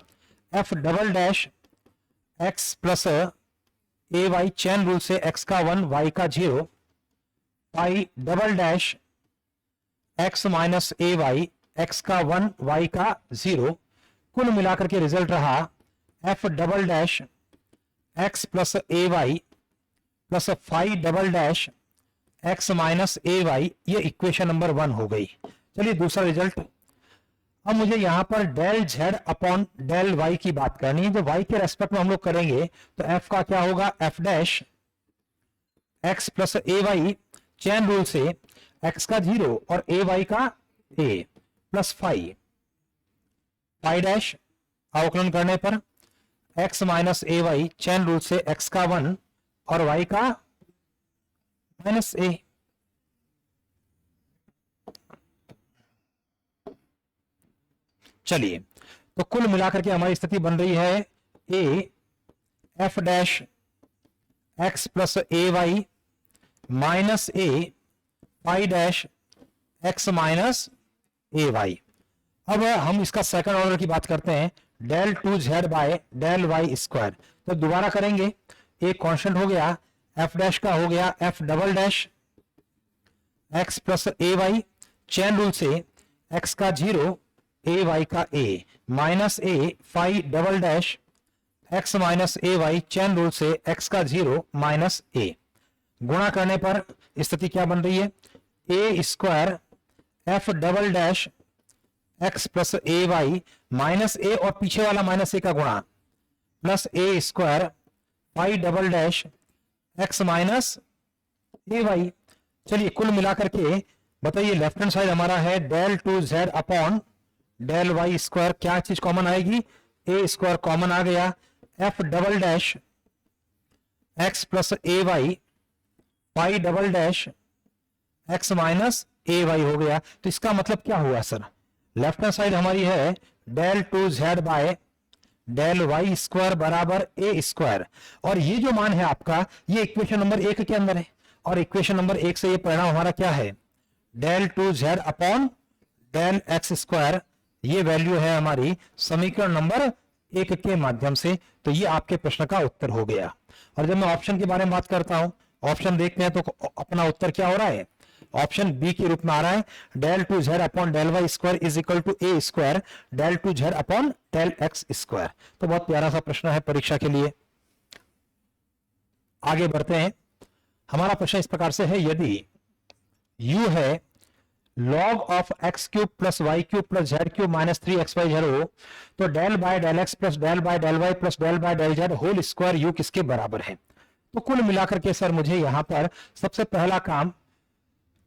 f double dash x plus a y, chain rule से एक्स का 1 वाई का 0, pi double dash x minus a y, x का 1 वाई का 0। कुल मिलाकर के रिजल्ट रहा f double dash x plus a y plus phi double dash x minus a y. ये इक्वेशन नंबर 1 हो गई। चलिए दूसरा रिजल्ट। अब मुझे यहां पर del z upon del y की बात करनी है। जो वाई के रेस्पेक्ट में हम लोग करेंगे तो एफ का क्या होगा, F dash x plus a y, chain rule से एक्स का 0 और ए वाई का ए, प्लस फाई पाई डैश, अवकलन करने पर x minus a y, chain rule से एक्स का 1 और वाई का माइनस ए। चलिए तो कुल मिलाकर के हमारी स्थिति बन रही है a f dash x plus a y minus a phi dash x minus a y. अब हम इसका सेकंड ऑर्डर की बात करते हैं, del two z by del y square. तो दोबारा करेंगे, एक कांस्टेंट हो गया, एफ डैश का हो गया f double dash x plus a y, chain rule से एक्स का 0 ए वाई का a, minus a phi double dash x minus a y, chain rule से एक्स का 0 माइनस ए। गुणा करने पर स्थिति क्या बन रही है, a square f double dash x plus a y minus a और पीछे वाला माइनस ए का गुणा plus a square pi double dash x minus a y. चलिए कुल मिलाकर के बताइए, लेफ्ट हैंड साइड हमारा है del two z upon del y square. क्या चीज कॉमन आएगी, ए स्क्वायर कॉमन आ गया, f double dash x plus a y pi double dash x minus a y हो गया। तो इसका मतलब क्या हुआ सर, लेफ्ट हैंड साइड हमारी है del two z by del y square बराबर ए स्क्वायर, और ये जो मान है आपका ये इक्वेशन नंबर 1 के अंदर है, और इक्वेशन नंबर 1 से ये परिणाम हमारा क्या है, del two z upon del x square. ये वैल्यू है हमारी समीकरण नंबर 1 के माध्यम से। तो ये आपके प्रश्न का उत्तर हो गया। और जब मैं ऑप्शन के बारे में बात करता हूं, ऑप्शन देखते हैं तो अपना उत्तर क्या हो रहा है, ऑप्शन बी के रूप में आ रहा है, del two z upon del y square is equal to a square del two z upon del x square. तो बहुत प्यारा सा प्रश्न है परीक्षा के लिए। आगे बढ़ते हैं। हमारा प्रश्न इस प्रकार से है, यदि u है log of x cube plus y cube plus z cube minus 3xy0 हो, तो del by del x plus del by del y plus del by del z whole square u किसके बराबर है। तो कुल मिलाकर के सर मुझे यहां पर सबसे पहला काम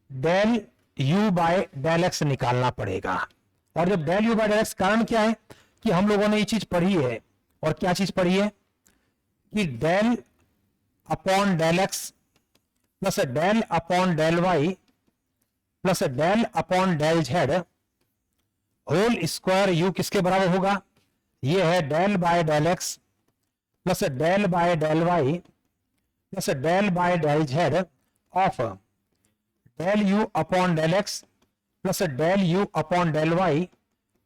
del u by del x निकालना पड़ेगा। और जब del u by del x, कारण क्या है कि हम लोगों ने ये चीज पढ़ी है, और क्या चीज पढ़ी है कि del upon del x plus del upon del y plus del upon del z whole square u किसके बराबर होगा, ये है del by del x plus del by del y plus del by del z of del u upon del x plus del u upon del y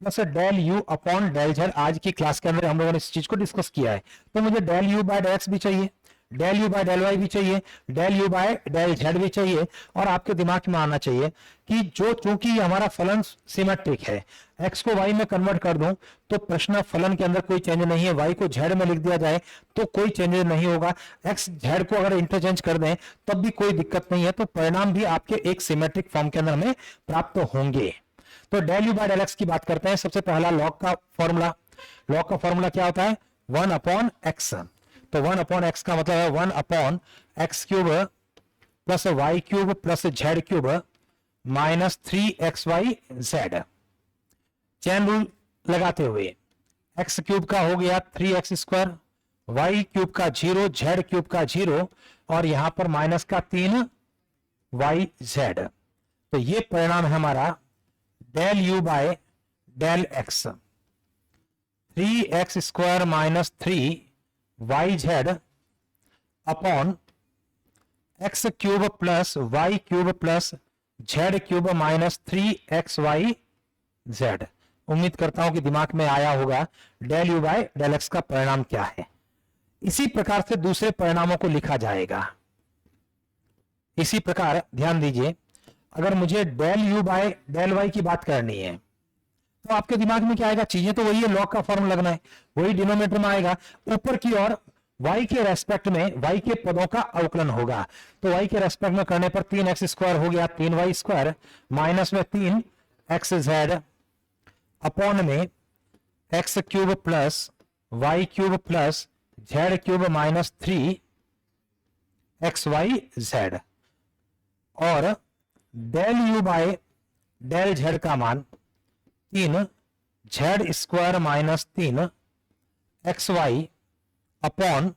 plus del u upon del z. आज की क्लास के अंदर हम लोगों ने इस चीज को डिस्कस किया है। तो मुझे del u by del x भी चाहिए, del u by del y भी चाहिए, del u by del z भी चाहिए, और आपके दिमाग में आना चाहिए कि जो चूंकि हमारा फलन सिमेट्रिक है, x को y में कन्वर्ट कर दूं तो प्रश्न फलन के अंदर कोई चेंज नहीं है, y को z में लिख दिया जाए तो कोई चेंज नहीं होगा, x z को अगर इंटरचेंज कर दें तब भी कोई दिक्कत नहीं है, तो परिणाम भी आपके एक सिमेट्रिक फॉर्म के अंदर हमें प्राप्त होंगे। तो del u by del x की बात करते हैं। सबसे पहला लॉग का फॉर्मूला, लॉग का फॉर्मूला क्या होता है? 1 अपॉन एक्स। तो 1 अपॉन एक्स का मतलब है 1 upon x cube plus y cube plus z cube minus 3xyz। Chain rule लगाते हुए एक्स क्यूब का हो गया 3x स्क्वायर, वाई क्यूब का 0, जेड क्यूब का 0 और यहां पर माइनस का 3yz। तो ये परिणाम है हमारा del u by del x, 3x square minus 3yz upon x cube plus y cube plus z cube minus 3xyz। उम्मीद करता हूं कि दिमाग में आया होगा del u by del x का परिणाम क्या है। इसी प्रकार से दूसरे परिणामों को लिखा जाएगा। इसी प्रकार ध्यान दीजिए, अगर मुझे del u by del y की बात करनी है तो आपके दिमाग में क्या आएगा? चीजें तो वही है, लॉग का फॉर्मूला लगना है, वही डिनोमिनेटर में आएगा। ऊपर की ओर y के रेस्पेक्ट में y के पदों का अवकलन होगा, तो y के रेस्पेक्ट में करने पर 3x स्क्वायर हो गया 3y स्क्वायर माइनस में 3xz अपॉन में x cube plus y cube plus z cube minus 3xyz और del u by del z का मान 3z square minus 3xy upon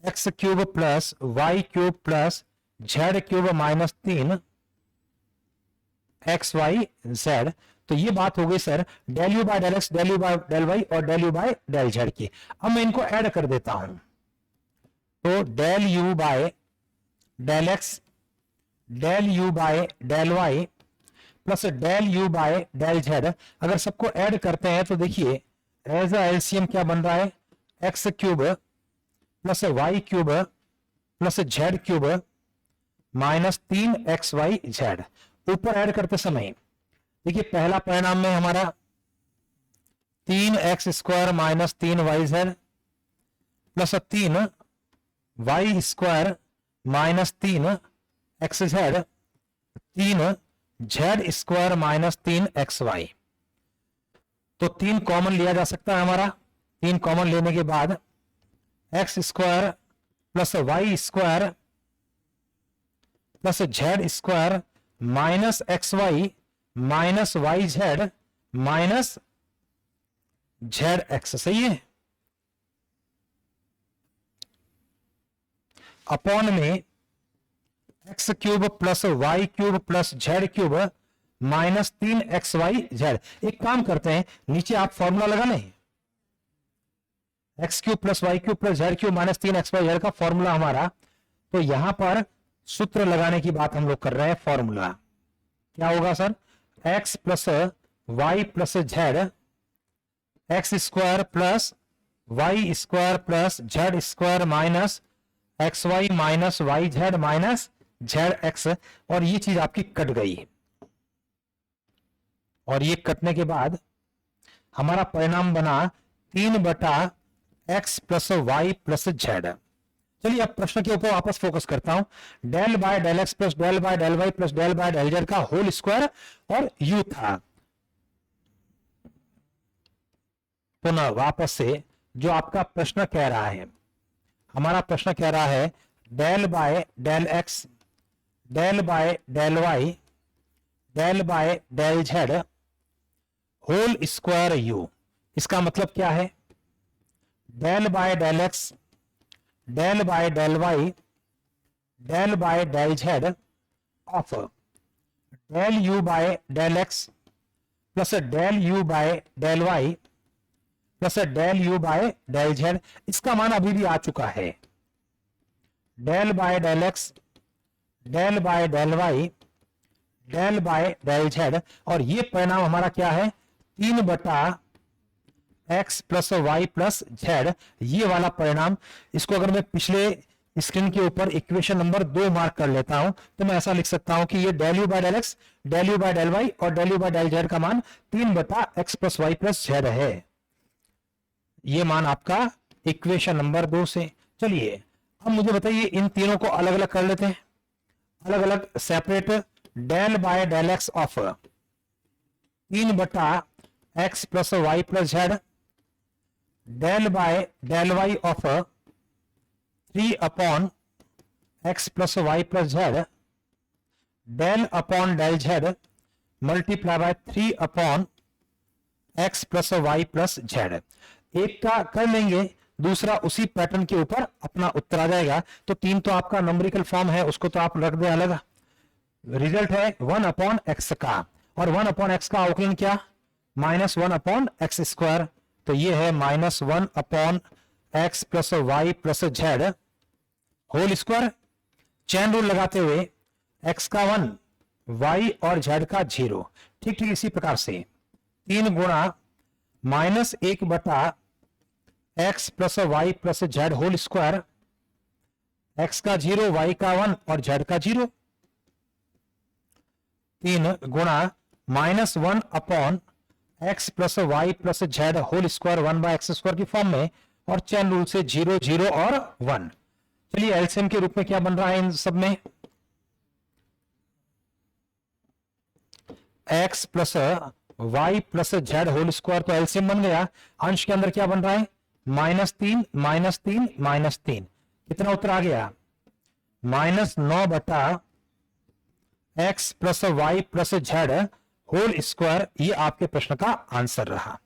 x cube plus y cube plus z cube minus 3xyz। तो ये बात हो गई sir del u by del x, del u by del y और del u by del z की। अब मैं इनको ऐड कर देता हूं, तो del u by del x, del u by del y plus del u by del z, अगर सबको ऐड करते हैं तो देखिए एज अ एलसीएम क्या बन रहा है? X cube plus y cube plus z cube minus 3xyz। ऊपर ऐड करते समय देखिए पहला परिणाम में हमारा 3x square minus 3yz plus 3y square minus 3xz 3z square minus 3xy। तो 3 कॉमन लिया जा सकता है हमारा। 3 कॉमन लेने के बाद x square plus y square plus z square minus xy minus y z minus z x, सही है, अपॉन में x cube plus y cube plus z cube minus 3xyz। एक काम करते हैं, नीचे आप फॉर्मूला लगा लें, x cube plus y cube plus z cube minus 3xyz का फॉर्मूला हमारा। तो यहां पर सूत्र लगाने की बात हम लोग कर रहे हैं। फॉर्मूला क्या होगा sir? X plus y plus z, x square plus y square plus z square minus x y minus y z minus z x, और ये चीज आपकी कट गई। और ये कटने के बाद हमारा परिणाम बना 3/x plus y plus Z. चलिए अब प्रश्न के ऊपर वापस फोकस करता हूं। Del by del x plus del by del y plus del by del z का होल स्क्वायर और यू था। पुनः वापस से जो आपका प्रश्न कह रहा है, हमारा प्रश्न कह रहा है del by del x, del by del y, del by del z whole square u. इसका मतलब क्या है? Del by del x, del by del y, del by del z of del u by del x plus del u by del y plus del u by del z. इसका मान अभी भी आ चुका है, del by del x, del by del y, del by del z, और ये परिणाम हमारा क्या है? 3/x x plus y plus z, ये वाला परिणाम, इसको अगर मैं पिछले स्क्रीन के ऊपर इक्वेशन नंबर 2 मार्क कर लेता हूं तो मैं ऐसा लिख सकता हूं कि ये del u by del x, del u by del y और del u by del z का मान 3/x plus y plus Z है। ये मान आपका इक्वेशन नंबर 2 से। चलिए अब मुझे बताइए इन तीनों को अलग अलग कर लेते हैं, अलग अलग separate. Del by del x of 3/x plus y plus z, del by del y of 3/x plus y plus z, del upon del z multiply by 3/x plus y plus z. एक का कर लेंगे, दूसरा उसी पैटर्न के ऊपर अपना उत्तर आ जाएगा। तो 3 तो आपका नंबरिकल फॉर्म है, उसको तो आप रख दें अलग। रिजल्ट है 1/x का, और 1/x का अवकलन क्या, -1/x स्क्वायर। तो ये है -1/x plus y plus z whole square. Chain rule लगाते हुए x का 1, y और z का 0। ठीक ठीक इसी प्रकार से 3 गुणा -1/x plus y plus z whole square, x का 0, y का 1 और z का 0। 3 गुणा -1/x plus y plus z whole square 1/x square की फॉर्म में, और चैन रूल से 0 0 और 1। चलिए एलसीएम के रूप में क्या बन रहा है इन सब में, x plus y plus z whole square, तो एलसीएम बन गया। अंश के अंदर क्या बन रहा है, -3 -3 -3, कितना उत्तर आ गया, -9/x plus y plus z whole square. ये आपके प्रश्न का आंसर रहा।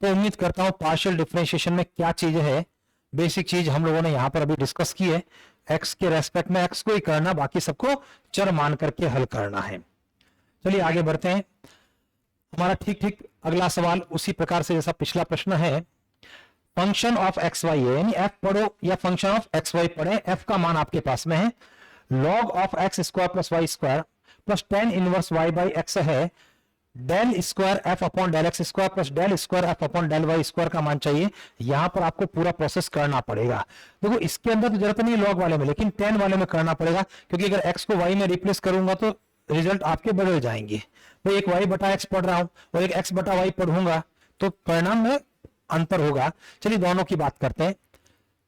तो उम्मीद करता हूं पार्शियल डिफरेंशिएशन में क्या चीज है, बेसिक चीज हम लोगों ने यहां पर अभी डिस्कस की है। x के रेस्पेक्ट में x को ही करना, बाकी सबको चर मान करके हल करना है। चलिए आगे बढ़ते हैं। हमारा ठीक ठीक अगला सवाल उसी प्रकार से जैसा पिछला प्रश्न है। फंक्शन ऑफ एक्स वाई है, यानी f पढ़ो या फंक्शन ऑफ एक्स वाई पढ़े, f का मान आपके पास में है log of x square plus y square plus tan inverse y by x है, del square f upon del x square plus del square f upon del y square का मान चाहिए। यहां पर आपको पूरा प्रोसेस करना पड़ेगा। देखो इसके अंदर तो जरूरत नहीं लॉग वाले में, लेकिन tan वाले में करना पड़ेगा, क्योंकि अगर x को y में रिप्लेस करूंगा तो रिजल्ट आपके बदल जाएंगे। भाई एक y बटा x पढ़ रहा हूं और एक x बटा y पढ़ूंगा तो परिणाम में अंतर होगा। चलिए दोनों की बात करते हैं।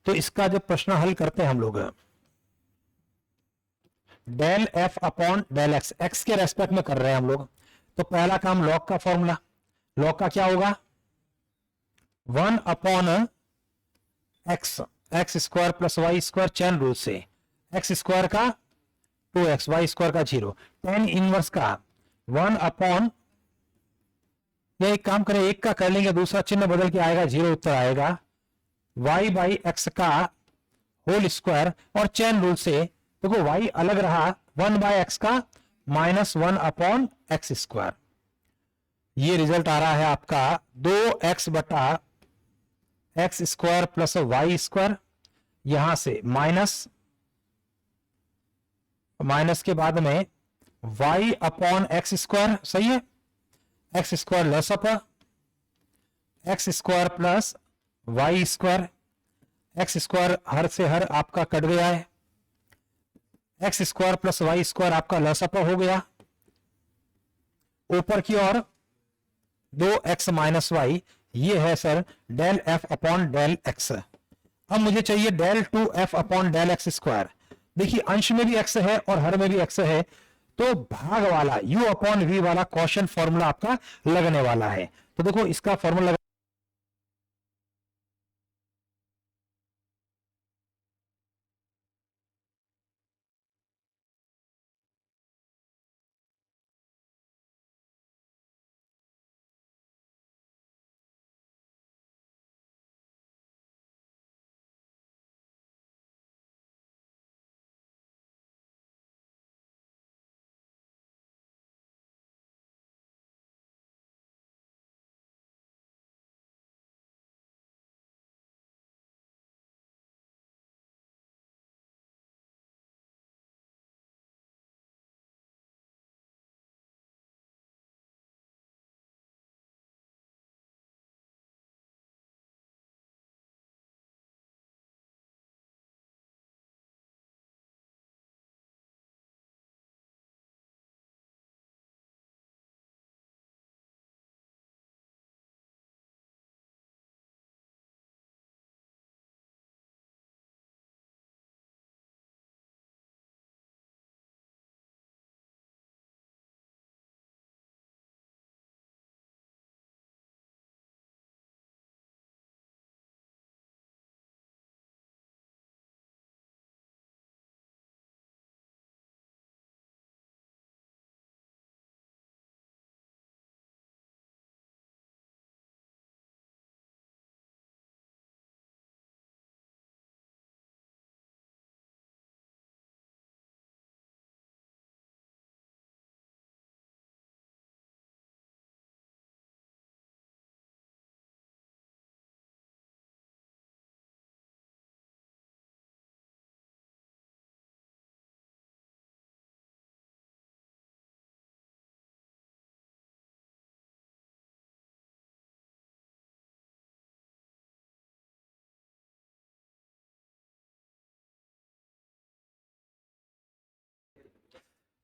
तो इसका जब प्रश्न हल करते हैं हम लोग, del f upon del x, x के रेस्पेक्ट में कर रहे हैं हम लोग, तो पहला काम लॉग का फॉर्मूला, लॉग का क्या होगा 1/x, x square plus y square, chain rule से एक्स स्क्वायर का 2x, वाई स्क्वायर का 0, tan इनवर्स का 1/, या एक काम करें एक का कर लेंगे, दूसरा चिन्ह बदल के आएगा 0 उत्तर आएगा, y बाई एक्स का होल स्क्वायर, और चैन रूल से देखो y अलग रहा, 1/x का -1/x स्क्वायर। ये रिजल्ट आ रहा है आपका 2x बटा x square plus y square, यहां से माइनस के बाद में y अपॉन एक्स स्क्वायर, सही है, एक्स स्क्वायर लेस अपर x square plus y square, x square हर से हर आपका कट गया है, x square plus y square आपका लेस अपर हो गया, ऊपर की ओर 2x माइनस वाई, ये है sir del f upon del x। अब मुझे चाहिए del 2f upon del x square. देखिए अंश में भी x है और हर में भी x है, तो भाग वाला u अपॉन v वाला क्वेश्चन फॉर्मूला आपका लगने वाला है। तो देखो इसका फॉर्मूला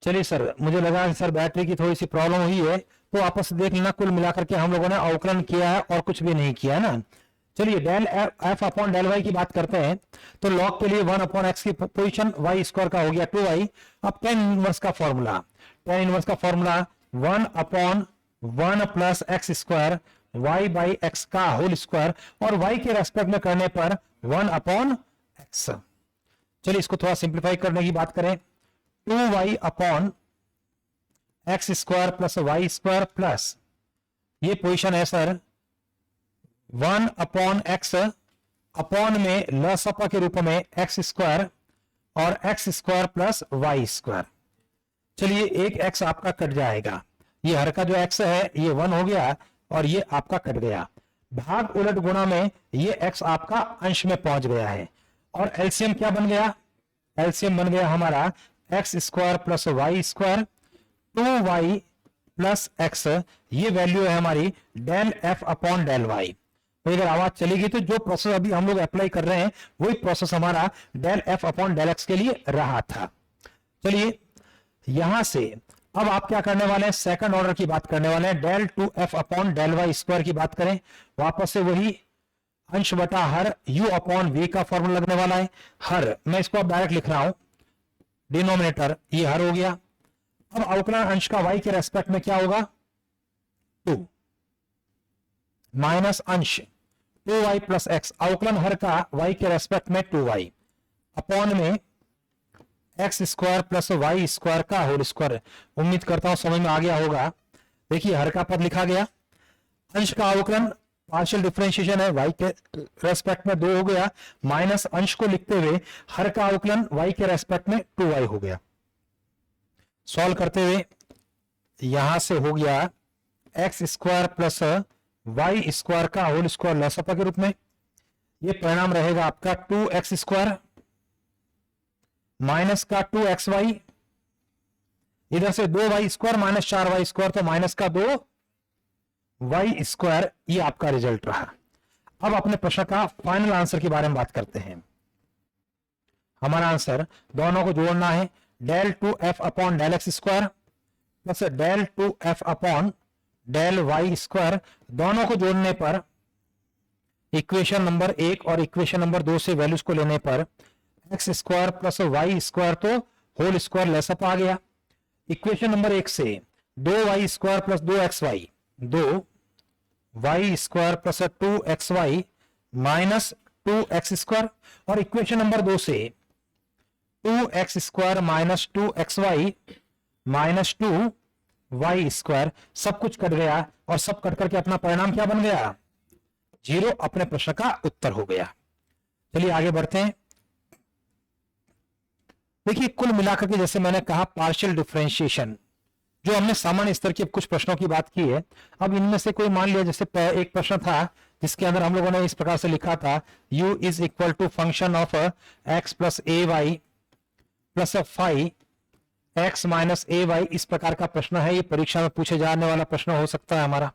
चलिए सर, मुझे लगा कि सर बैटरी की थोड़ी सी प्रॉब्लम हुई है, तो आपस से देख लेना। कुल मिलाकर के हम लोगों ने अवकलन किया है और कुछ भी नहीं किया है ना। चलिए del f upon del y की बात करते हैं। तो लॉग के लिए 1 अपॉन एक्स की पोजीशन वाई स्क्वायर का हो गया 2y। अब टेन इनवर्स का फॉर्मूला, टेन इनवर्स का formula 1 upon 1 plus x square y by x का होल स्क्वायर, और वाई के रेस्पेक्ट में करने पर 1 अपॉन एक्स। चलिए इसको थोड़ा सिंप्लीफाई करने की बात करें। 2y upon x square plus y square plus, ये पोजीशन है सर 1 अपॉन एक्स अपॉन में लसपा के रूप में एक्स स्क्वायर और x square plus y square. चलिए एक एक्स आपका कट जाएगा, ये हर का जो एक्स है ये 1 हो गया और ये आपका कट गया। भाग उलट गुणा में ये एक्स आपका अंश में पहुंच गया है, और एलसीएम क्या बन गया? एलसीएम बन गया हमारा x square plus y square 2y plus x, ये वैल्यू है हमारी del f upon del y. तो अगर आवाज चलेगी तो जो प्रोसेस अभी हम लोग अप्लाई कर रहे हैं वही प्रोसेस हमारा del f upon del x के लिए रहा था। चलिए यहां से अब आप क्या करने वाले हैं, सेकंड ऑर्डर की बात करने वाले हैं। Del two f upon del y square की बात करें, वापस से वही अंश बटा हर u अपॉन v का फॉर्मूला लगने वाला है। हर, मैं इसको अब डायरेक्ट लिख रहा हूं, डिनोमिनेटर ये हर हो गया। अब अवकलन अंश का y के रेस्पेक्ट में क्या होगा? 2 माइनस अंश 2y प्लस एक्स, अवकलन हर का y के रेस्पेक्ट में 2y अपॉन में x square plus y square का होल स्क्वायर। उम्मीद करता हूं समझ में आ गया होगा। देखिए हर का पद लिखा गया, अंश का अवकलन पार्शियल डिफरेंशिएशन है, y के रेस्पेक्ट में 2 हो गया, माइनस अंश को लिखते हुए हर का अवकलन y के रेस्पेक्ट में 2y हो गया। सॉल्व करते हुए यहां से हो गया x square plus y square का होल स्क्वायर लसपा के रूप में। ये परिणाम रहेगा आपका 2x स्क्वायर माइनस का 2xy, इधर से 2y square minus 4y square, तो माइनस का 2y स्क्वायर, ये आपका रिजल्ट रहा। अब अपने प्रश्न का फाइनल आंसर के बारे में बात करते हैं। हमारा आंसर दोनों को जोड़ना है, del two f upon del x square plus del two f upon del y square, दोनों को जोड़ने पर इक्वेशन नंबर 1 और इक्वेशन नंबर 2 से वैल्यूज को लेने पर x square plus y square तो होल स्क्वायर लेसअप आ गया। इक्वेशन नंबर 1 से 2y square plus 2xy, 2y square plus 2xy minus 2x square, और इक्वेशन नंबर 2 से 2x square minus 2xy minus 2y square, सब कुछ कट गया और सब कट करके अपना परिणाम क्या बन गया? 0 अपने प्रश्न का उत्तर हो गया। चलिए आगे बढ़ते हैं। देखिए कुल मिलाकर के जैसे मैंने कहा पार्शियल डिफरेंशिएशन जो हमने सामान्य स्तर के कुछ प्रश्नों की बात की है, अब इनमें से कोई मान लिया, जैसे एक प्रश्न था जिसके अंदर हम लोगों ने इस प्रकार से लिखा था u is equal to function of x plus a y plus phi x minus a y, इस प्रकार का प्रश्न है। ये परीक्षा में पूछे जाने वाला प्रश्न हो सकता है हमारा,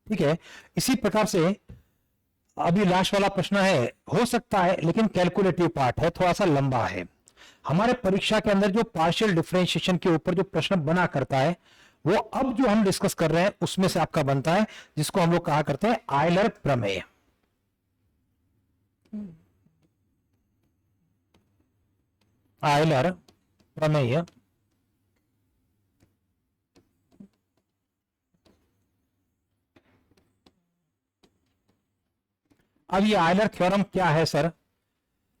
ठीक है। इसी प्रकार से अभी लास्ट वाला प्रश्न है, हो सकता है लेकिन कैलकुलेटिव पार्ट है, थोड़ा सा लंबा है। हमारे परीक्षा के अंदर जो पार्शियल डिफरेंशिएशन के ऊपर जो प्रश्न बना करता है वो अब जो हम डिस्कस कर रहे हैं उसमें से आपका बनता है, जिसको हम लोग कहा करते हैं आयलर प्रमेय। आयलर प्रमेय अब ये आयलर थ्योरम क्या है सर?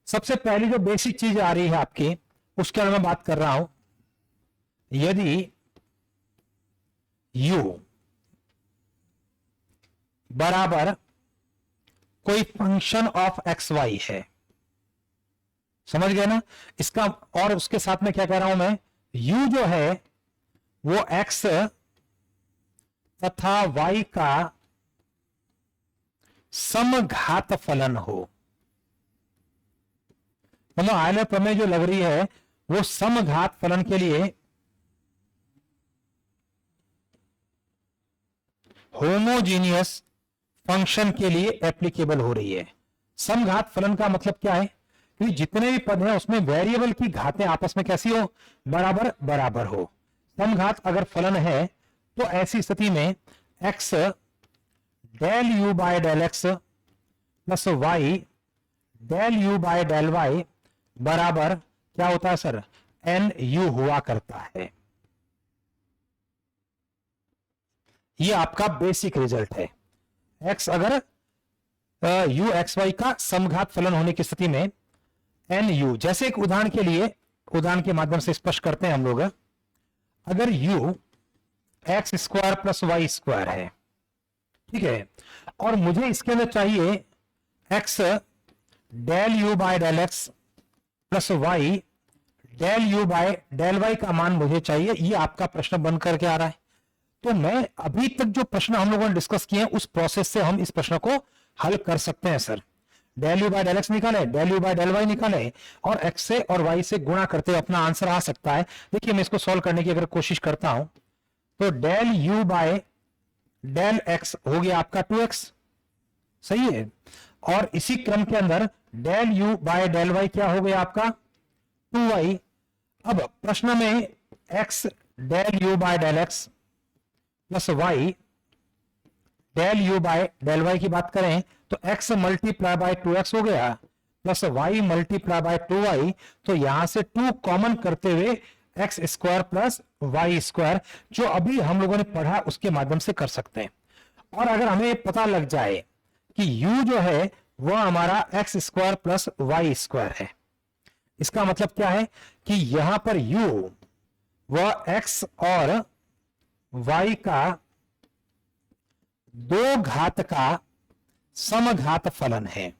सबसे पहली जो बेसिक चीज आ रही है आपकी, उसके बारे में बात कर रहा हूं। यदि u बराबर कोई फंक्शन ऑफ एक्स वाई है, समझ गए ना इसका, और उसके साथ में क्या कह रहा हूं मैं, u जो है वो x तथा y का समघात फलन हो। मतलब आयलर प्रमेय जो लग रही है वो समघात फलन के लिए होमोजीनियस फंक्शन के लिए एप्लीकेबल हो रही है। समघात फलन का मतलब क्या है कि जितने भी पद हैं उसमें वेरिएबल की घातें आपस में कैसी हो, बराबर बराबर हो। समघात अगर फलन है तो ऐसी स्थिति में x del u by del x plus y del u by del y बराबर क्या होता है सर, एन यू हुआ करता है। ये आपका बेसिक रिजल्ट है। x अगर u एक्स वाई का समघात फलन होने की स्थिति में एन यू, जैसे एक उदाहरण के माध्यम से स्पष्ट करते हैं हम लोग, अगर u x square plus y square है, ठीक है, और मुझे इसके अंदर चाहिए x del u by del x plus y del u by del y का मान मुझे चाहिए, ये आपका प्रश्न बन करके आ रहा है। तो मैं अभी तक जो प्रश्न हम लोगों ने डिस्कस किए हैं उस प्रोसेस से हम इस प्रश्न को हल कर सकते हैं sir. Del u by del x निकाले, del u by del y निकाले और x से और y से गुणा करते हुए अपना आंसर आ सकता है। देखिए मैं इसको सॉल्व करने की अगर कोशिश करता हूं तो del u by del x हो गया आपका 2x, सही है, और इसी क्रम के अंदर del u by del y क्या हो गया आपका 2y। अब प्रश्न में x del u by del x plus y del u by del y की बात करें तो x मल्टीप्लाई बाय 2x हो गया plus y multiply by 2y, तो यहां से 2 कॉमन करते हुए x square plus y square, जो अभी हम लोगों ने पढ़ा उसके माध्यम से कर सकते हैं। और अगर हमें पता लग जाए कि u जो है वह हमारा x square plus y square है, इसका मतलब क्या है कि यहां पर u वह x और y का दो घात का समघात फलन है,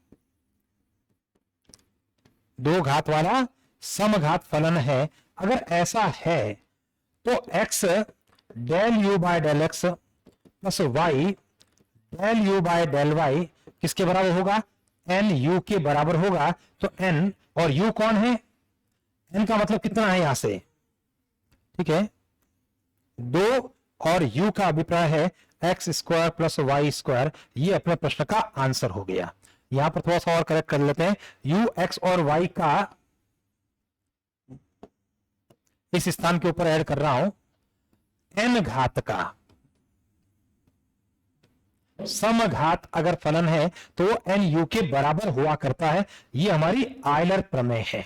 दो घात वाला समघात फलन है। अगर ऐसा है तो x del u by del x plus y del u by del y किसके बराबर होगा, एन यू के बराबर होगा। तो n और u कौन है, n का मतलब कितना है यहां से, ठीक है, 2 और u का अभिप्राय है x square plus y square. ये अपने प्रश्न का आंसर हो गया। यहां पर थोड़ा सा और करेक्ट कर लेते हैं, u एक्स और y का इस स्थान के ऊपर ऐड कर रहा हूं, n घात का समघात अगर फलन है तो n u के बराबर हुआ करता है। ये हमारी आयलर प्रमेय है,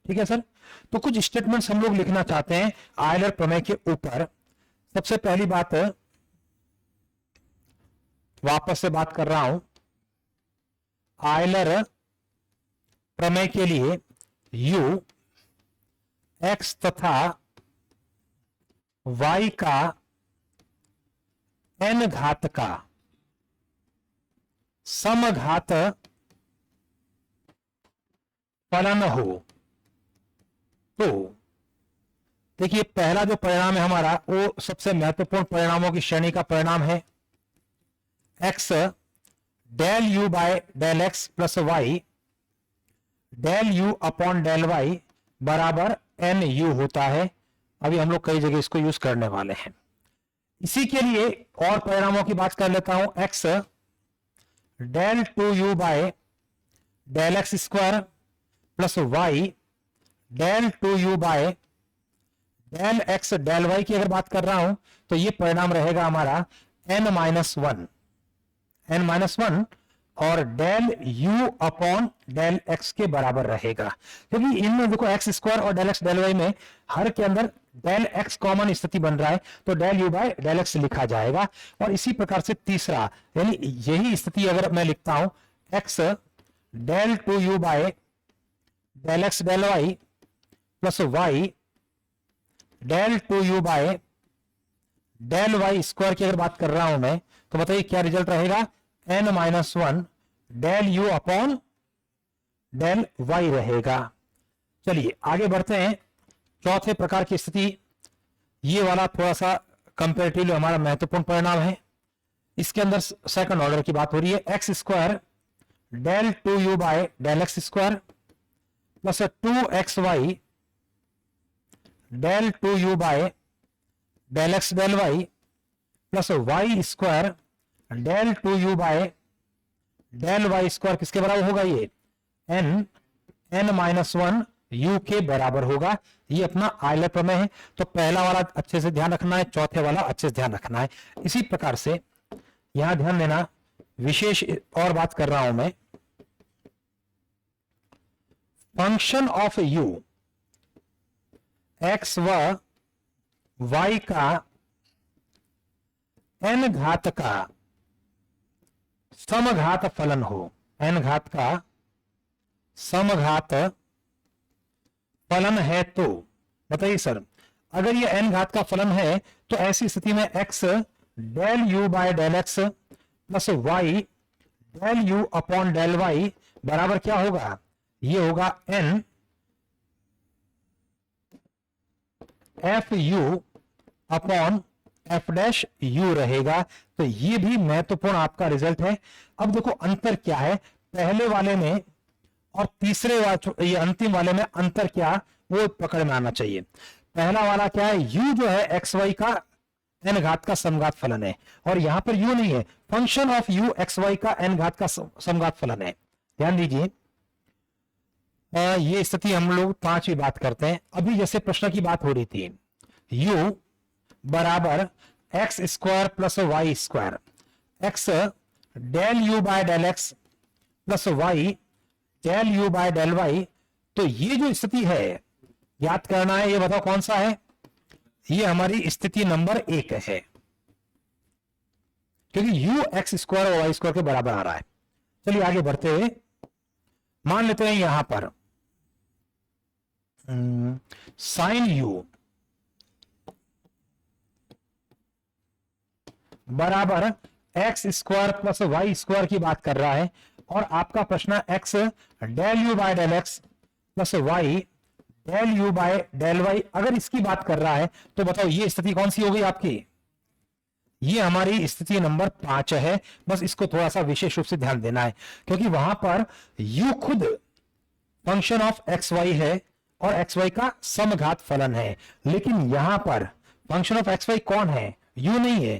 ठीक है सर। तो कुछ स्टेटमेंट्स हम लोग लिखना चाहते हैं आयलर प्रमेय के ऊपर। सबसे पहली बात, वापस से बात कर रहा हूं, आयलर प्रमेय के लिए u x तथा y का n घात का समघात फलन हो, तो देखिए पहला जो परिणाम है हमारा वो सबसे महत्वपूर्ण परिणामों की श्रेणी का परिणाम है। x del u by del x plus y del u upon del y बराबर एन यू होता है। अभी हम लोग कई जगह इसको यूज करने वाले हैं। इसी के लिए और परिणामों की बात कर लेता हूं, x del 2u by del x square plus y del 2u by del x del y की अगर बात कर रहा हूं तो ये परिणाम रहेगा हमारा n माइनस वन और डेल u अपॉन डेल x के बराबर रहेगा, क्योंकि इनमें देखो एक्स स्क्वायर और डेल एक्स डेल वाई में हर के अंदर डेल x कॉमन स्थिति बन रहा है, तो del u by del x लिखा जाएगा। और इसी प्रकार से तीसरा, यानी यही स्थिति अगर मैं लिखता हूं, x del 2u by del x del y plus y del 2u by del y square की अगर बात कर रहा हूं मैं, तो बताइए क्या रिजल्ट रहेगा, n minus one del u upon del y रहेगा। चलिए आगे बढ़ते हैं। चौथे प्रकार की स्थिति, ये वाला थोड़ा सा कंपेरेटिवली हमारा महत्वपूर्ण परिणाम है। इसके अंदर सेकंड ऑर्डर की बात हो रही है, x square del 2u by del x square plus 2xy del 2u by del x del y plus y square del 2u by del y square किसके बराबर होगा, ये n माइनस वन u के बराबर होगा। ये अपना आयलर प्रमेय है। तो पहला वाला अच्छे से ध्यान रखना है, चौथे वाला अच्छे से ध्यान रखना है। इसी प्रकार से यहां ध्यान देना, विशेष और बात कर रहा हूं मैं, फंक्शन ऑफ u x व y का n घात का समघात फलन हो, n घात का समघात फलन है तो बताइए सर, अगर ये n घात का फलन है तो ऐसी स्थिति में x del u by del x plus y del u upon del y बराबर क्या होगा? ये होगा n f u upon f dash u रहेगा। तो ये भी महत्वपूर्ण आपका रिजल्ट है। अब देखो अंतर क्या है पहले वाले में और तीसरे ये अंतिम वाले में, अंतर क्या वो पकड़ में आना चाहिए। पहला वाला क्या है, u जो है एक्स वाई का n घात का समघात फलन है, और यहां पर u नहीं है, function of u x y का n घात का समघात फलन है। ध्यान दीजिए, ये स्थिति हम लोग पांचवी बात करते हैं। अभी जैसे प्रश्न की बात हो रही थी, u बराबर x square plus y square, x del u by del x plus y del u by del y. तो ये जो स्थिति है याद करना है, ये बताओ कौन सा है? ये हमारी स्थिति नंबर 1 है, क्योंकि u एक्स स्क्वायर और वाई स्क्वायर के बराबर आ रहा है। चलिए आगे बढ़ते हुए मान लेते हैं यहां पर साइन u बराबर x square plus y square की बात कर रहा है, और आपका प्रश्न x del u by del x plus y del u by del y अगर इसकी बात कर रहा है, तो बताओ ये स्थिति कौन सी हो गई आपकी? ये हमारी स्थिति नंबर 5 है। बस इसको थोड़ा सा विशेष रूप से ध्यान देना है, क्योंकि वहां पर u खुद फंक्शन ऑफ एक्स वाई है और एक्स वाई का समघात फलन है, लेकिन यहां पर फंक्शन ऑफ एक्स वाई कौन है? u नहीं है,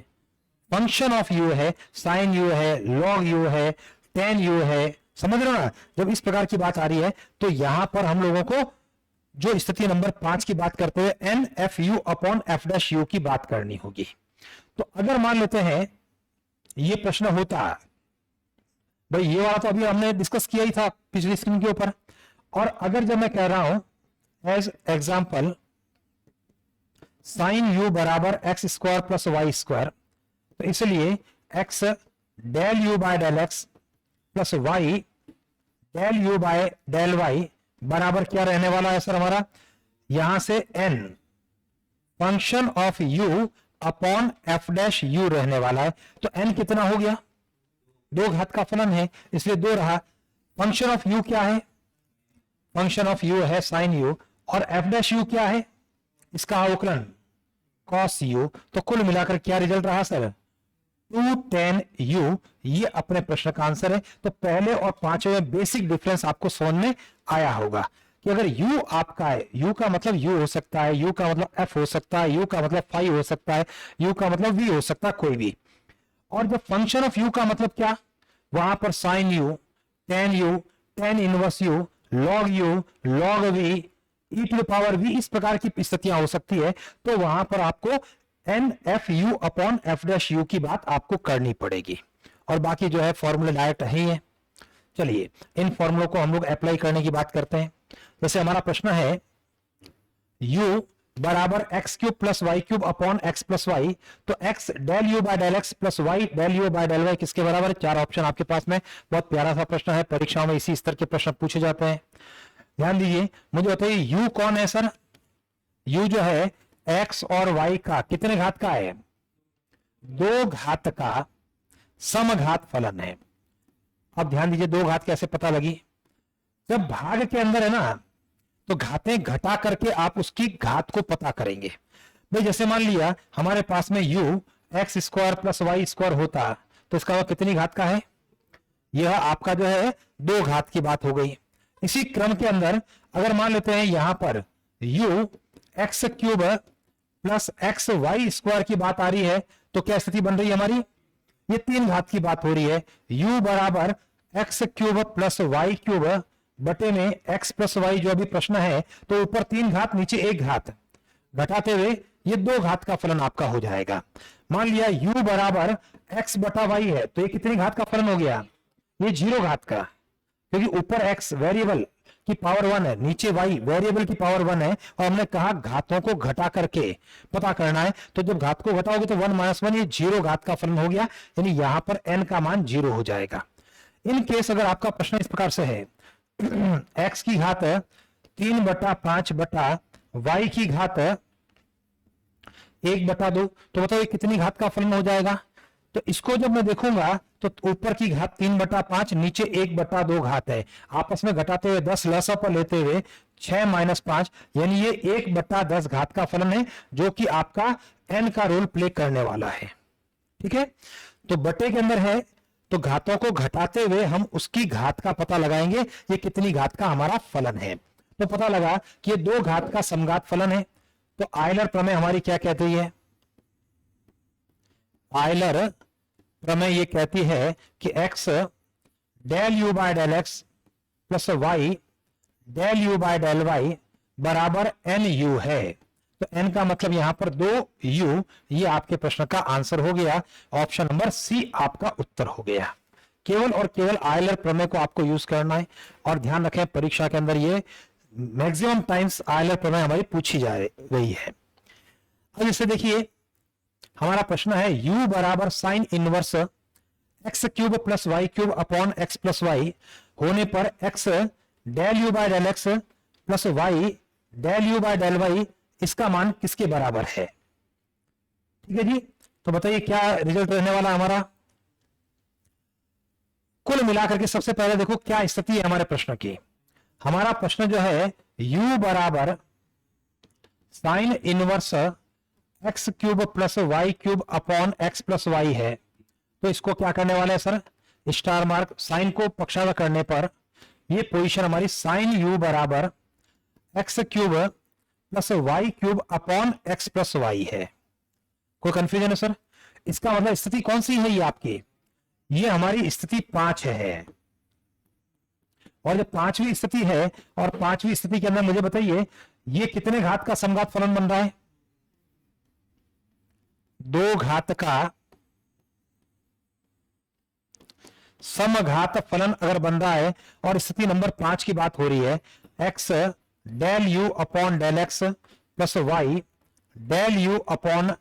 फंक्शन ऑफ u है, साइन u है, लॉग u है, टेन u है। समझ रहे हो ना? जब इस प्रकार की बात आ रही है तो यहां पर हम लोगों को जो स्थिति नंबर 5 की बात करते हुए n f u upon f dash u की बात करनी होगी। तो अगर मान लेते हैं ये प्रश्न होता, भाई ये वाला तो अभी हमने डिस्कस किया ही था पिछली स्क्रीन के ऊपर, और अगर जब मैं कह रहा हूं एज एग्जाम्पल साइन यू बराबर x square plus y square, तो इसलिए x del u by del x plus y del u by del y बराबर क्या रहने वाला है सर हमारा? यहां से n function of u upon f dash you रहने वाला है। तो n कितना हो गया? 2 घात का फलन है, इसलिए 2 रहा। फंक्शन ऑफ u क्या है? फंक्शन ऑफ u है साइन u, और एफ डैश यू क्या है? इसका अवकलन कॉस u। तो कुल मिलाकर क्या रिजल्ट रहा सर? 2 tan u। ये अपने प्रश्न का आंसर है। तो पहले और 5वें में बेसिक डिफरेंस आपको समझ में आया होगा कि अगर u आपका है, u का मतलब u हो सकता है, u का मतलब f हो सकता है, u का मतलब फाई हो सकता है, u का मतलब v हो सकता है, कोई भी। और जब फंक्शन ऑफ u का मतलब क्या, वहां पर sine u, tan inverse u, log u, log v, e to the power v, इस प्रकार की स्थितियां हो सकती है। तो वहां पर आपको n f u upon f dash u की बात आपको करनी पड़ेगी, और बाकी जो है फॉर्मूले डायरेक्ट ही है। चलिए इन फॉर्मूलों को हम लोग अप्लाई करने की बात करते हैं। जैसे हमारा प्रश्न है u बराबर x cube plus y cube upon x plus y, तो x del u by del x plus y del u by del y किसके बराबर है? 4 ऑप्शन आपके पास में। बहुत प्यारा सा प्रश्न है, परीक्षाओं में इसी स्तर के प्रश्न पूछे जाते हैं। ध्यान दीजिए, मुझे बताइए u कौन है सर? u जो है x और y का कितने घात का है? 2 घात का समघात फलन है। अब ध्यान दीजिए 2 घात कैसे पता लगी? जब भाग के अंदर है ना, तो घातें घटा करके आप उसकी घात को पता करेंगे। भाई जैसे मान लिया हमारे पास में u x square plus y square होता, तो इसका कितनी घात का है? यह आपका जो है 2 घात की बात हो गई। इसी क्रम के अंदर अगर मान लेते हैं यहां पर u x cube plus x y square की बात आ रही है, तो क्या स्थिति बन रही है हमारी? ये 3 घात की बात हो रही है। u बराबर x cube plus y cube बटे में x प्लस वाई जो अभी प्रश्न है, तो ऊपर 3 घात नीचे 1 घात, घटाते हुए ये 2 घात का फलन आपका हो जाएगा। मान लिया u बराबर x बटा y है, तो ये कितनी घात का फलन हो गया? ये 0 घात का, क्योंकि ऊपर x वेरिएबल की पावर 1 है, नीचे y वेरिएबल की पावर 1 है, और हमने कहा घातों को घटा करके पता करना है। तो जब घात को घटाओगे तो 1 - 1 ये 0 घात का फलन हो गया, यानी यहां पर n का मान 0 हो जाएगा। इन केस अगर आपका प्रश्न इस प्रकार से है x की घात 3 बटा 5 बटा y की घात 1/2, तो बताओ ये कितनी घात का फलन हो जाएगा? तो इसको जब मैं देखूंगा तो ऊपर की घात 3/5 नीचे 1/2 घात है, आपस में घटाते हुए 10 लसा पर लेते हुए 6 - 5, यानी ये 1/10 घात का फलन है, जो कि आपका n का रोल प्ले करने वाला है। ठीक है, तो बटे के अंदर है, तो घातों को घटाते हुए हम उसकी घात का पता लगाएंगे, ये कितनी घात का हमारा फलन है। तो पता लगा कि ये 2 घात का समघात फलन है। तो आयलर प्रमेय हमारी क्या कहती है? आयलर प्रमेय ये कहती है कि x del u by del x plus y del u by del y बराबर nu है। तो n का मतलब यहां पर 2u, ये आपके प्रश्न का आंसर हो गया। ऑप्शन नंबर सी आपका उत्तर हो गया। केवल और केवल आयलर प्रमेय को आपको यूज करना है, और ध्यान रखें परीक्षा के अंदर ये मैक्सिमम टाइम्स आयलर प्रमेय हमारी पूछी जा रही है। अब इसे देखिए, हमारा प्रश्न है u बराबर sine inverse x cube plus y cube upon x plus y होने पर x del u by del x plus y del u by del y, इसका मान किसके बराबर है? ठीक है जी, तो बताइए क्या रिजल्ट रहने वाला हमारा। कुल मिलाकर के सबसे पहले देखो क्या स्थिति है हमारे प्रश्न की। हमारा प्रश्न जो है u बराबर sine inverse x cube plus y cube upon x plus y है। तो इसको क्या करने वाले हैं सर? स्टार मार्क, साइन को पक्षांतर करने पर ये पोजीशन हमारी साइन u बराबर x cube plus y cube upon x plus y है। कोई कंफ्यूजन है सर? इसका मतलब स्थिति कौन सी है ये आपकी? ये हमारी स्थिति 5 है। और जब 5वीं स्थिति है, और 5वीं स्थिति के अंदर मुझे बताइए ये कितने घात का समघात फलन बन रहा है? 2 घात का समघात फलन अगर बन रहा है, और स्थिति नंबर 5 की बात हो रही है, x del u upon del x plus y del u upon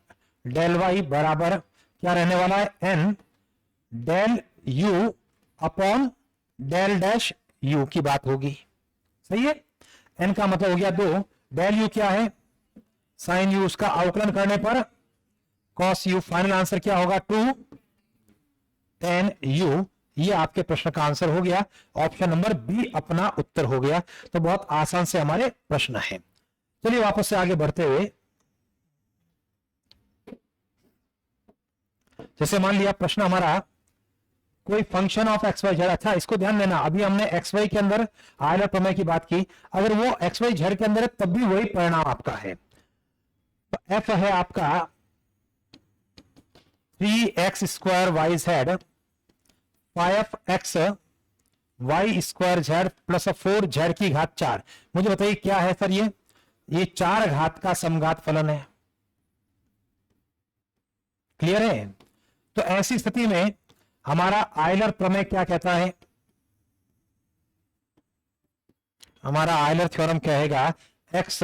del y बराबर क्या रहने वाला है? n del u upon del dash u की बात होगी। सही है, n का मतलब हो गया 2, डेल u क्या है? साइन u, उसका अवकलन करने पर cos u, फाइनल आंसर क्या होगा? 2 tan u। ये आपके प्रश्न का आंसर हो गया। ऑप्शन नंबर बी अपना उत्तर हो गया। तो बहुत आसान से हमारे प्रश्न है। चलिए वापस से आगे बढ़ते हुए, जैसे मान लिया प्रश्न हमारा कोई function of x y z. अच्छा, इसको ध्यान देना, अभी हमने एक्स वाई के अंदर आयलर प्रमेय की बात की, अगर वो एक्स वाई जेड के अंदर है तब भी वही परिणाम आपका है। तो एफ है आपका 3x² y z 5x y square z plus 4z की घात 4। मुझे बताइए क्या है सर? ये 4 घात का समघात फलन है। क्लियर है? तो ऐसी स्थिति में हमारा आयलर प्रमेय क्या कहता है? हमारा आयलर थ्योरम कहेगा x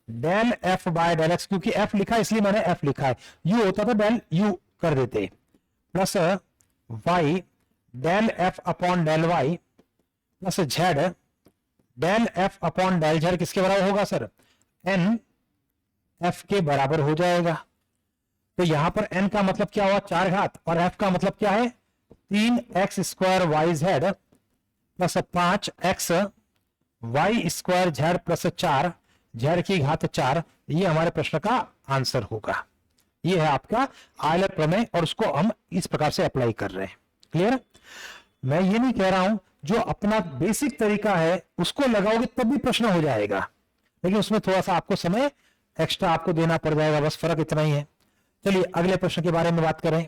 del f by del x, क्योंकि f लिखा है इसलिए मैंने f लिखा है, u होता तो डेल u कर देते, plus y del f upon del y plus z del f upon del z किसके बराबर होगा सर? n f के बराबर हो जाएगा। तो यहां पर n का मतलब क्या हुआ? 4 घात, और f का मतलब क्या है? 3x² y z plus 5x y square z plus 4 z की घात 4। ये हमारे प्रश्न का आंसर होगा। ये है आपका आयलर प्रमेय, और उसको हम इस प्रकार से अप्लाई कर रहे हैं। क्लियर? मैं ये नहीं कह रहा हूं जो अपना बेसिक तरीका है उसको लगाओगे तब भी प्रश्न हो जाएगा, लेकिन उसमें थोड़ा सा आपको समय एक्स्ट्रा आपको देना पड़ जाएगा, बस फर्क इतना ही है। चलिए अगले प्रश्न के बारे में बात करें।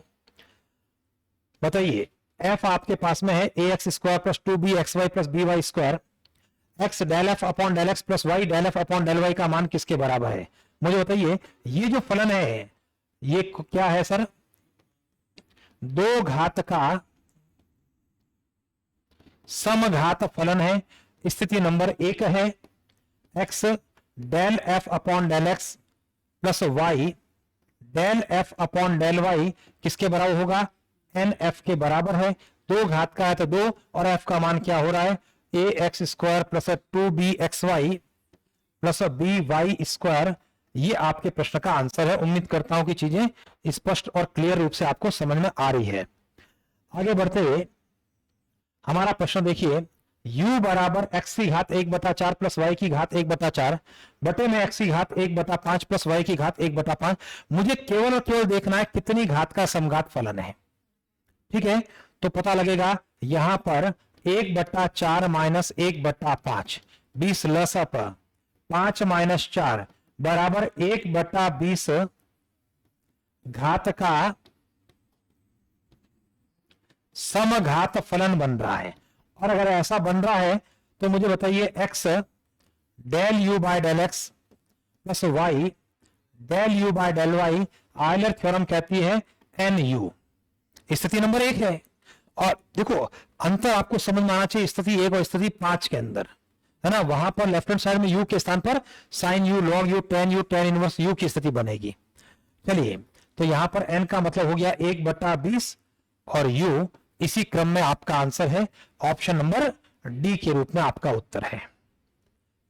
बताइए f आपके पास में है ax² plus 2bxy plus by square x del f upon del x plus y del f upon del y का मान किसके बराबर है? मुझे बताइए, ये जो फलन है ये क्या है सर? दो घात का समघात फलन है। स्थिति नंबर 1 है x del f upon del x plus y del f upon del y किसके बराबर होगा? एन एफ के बराबर है। दो घात का है तो 2 और एफ का मान क्या हो रहा है? A x square plus 2b x y plus b y square. ये आपके प्रश्न का आंसर है। उम्मीद करता हूं कि चीजें स्पष्ट और क्लियर रूप से आपको समझ में आ रही है। आगे बढ़ते हुए हमारा प्रश्न देखिए, u बराबर एक्स की घात 1/4 प्लस वाई की घात 1/4 बटे में एक्स की घात 1/5 प्लस वाई की घात 1/5। मुझे केवल और केवल देखना है कितनी घात का समघात फलन है। ठीक है, तो पता लगेगा यहां पर 1/4 माइनस 1/5 20 लसअप 5 माइनस 4 बराबर 1/20 घात का समघात फलन बन रहा है। और अगर ऐसा बन रहा है तो मुझे बताइए x del u by del x plus y del u by del y Euler theorem कहती है एन यू। स्थिति नंबर 1 है। और देखो अंतर आपको समझ में आना चाहिए स्थिति 1 और स्थिति 5 के अंदर, है ना। वहां पर लेफ्ट हैंड साइड में u के स्थान पर sine u log u tan inverse u की स्थिति बनेगी। चलिए, तो यहां पर n का मतलब हो गया 1/20 और u इसी क्रम में आपका आंसर है। ऑप्शन नंबर डी के रूप में आपका उत्तर है।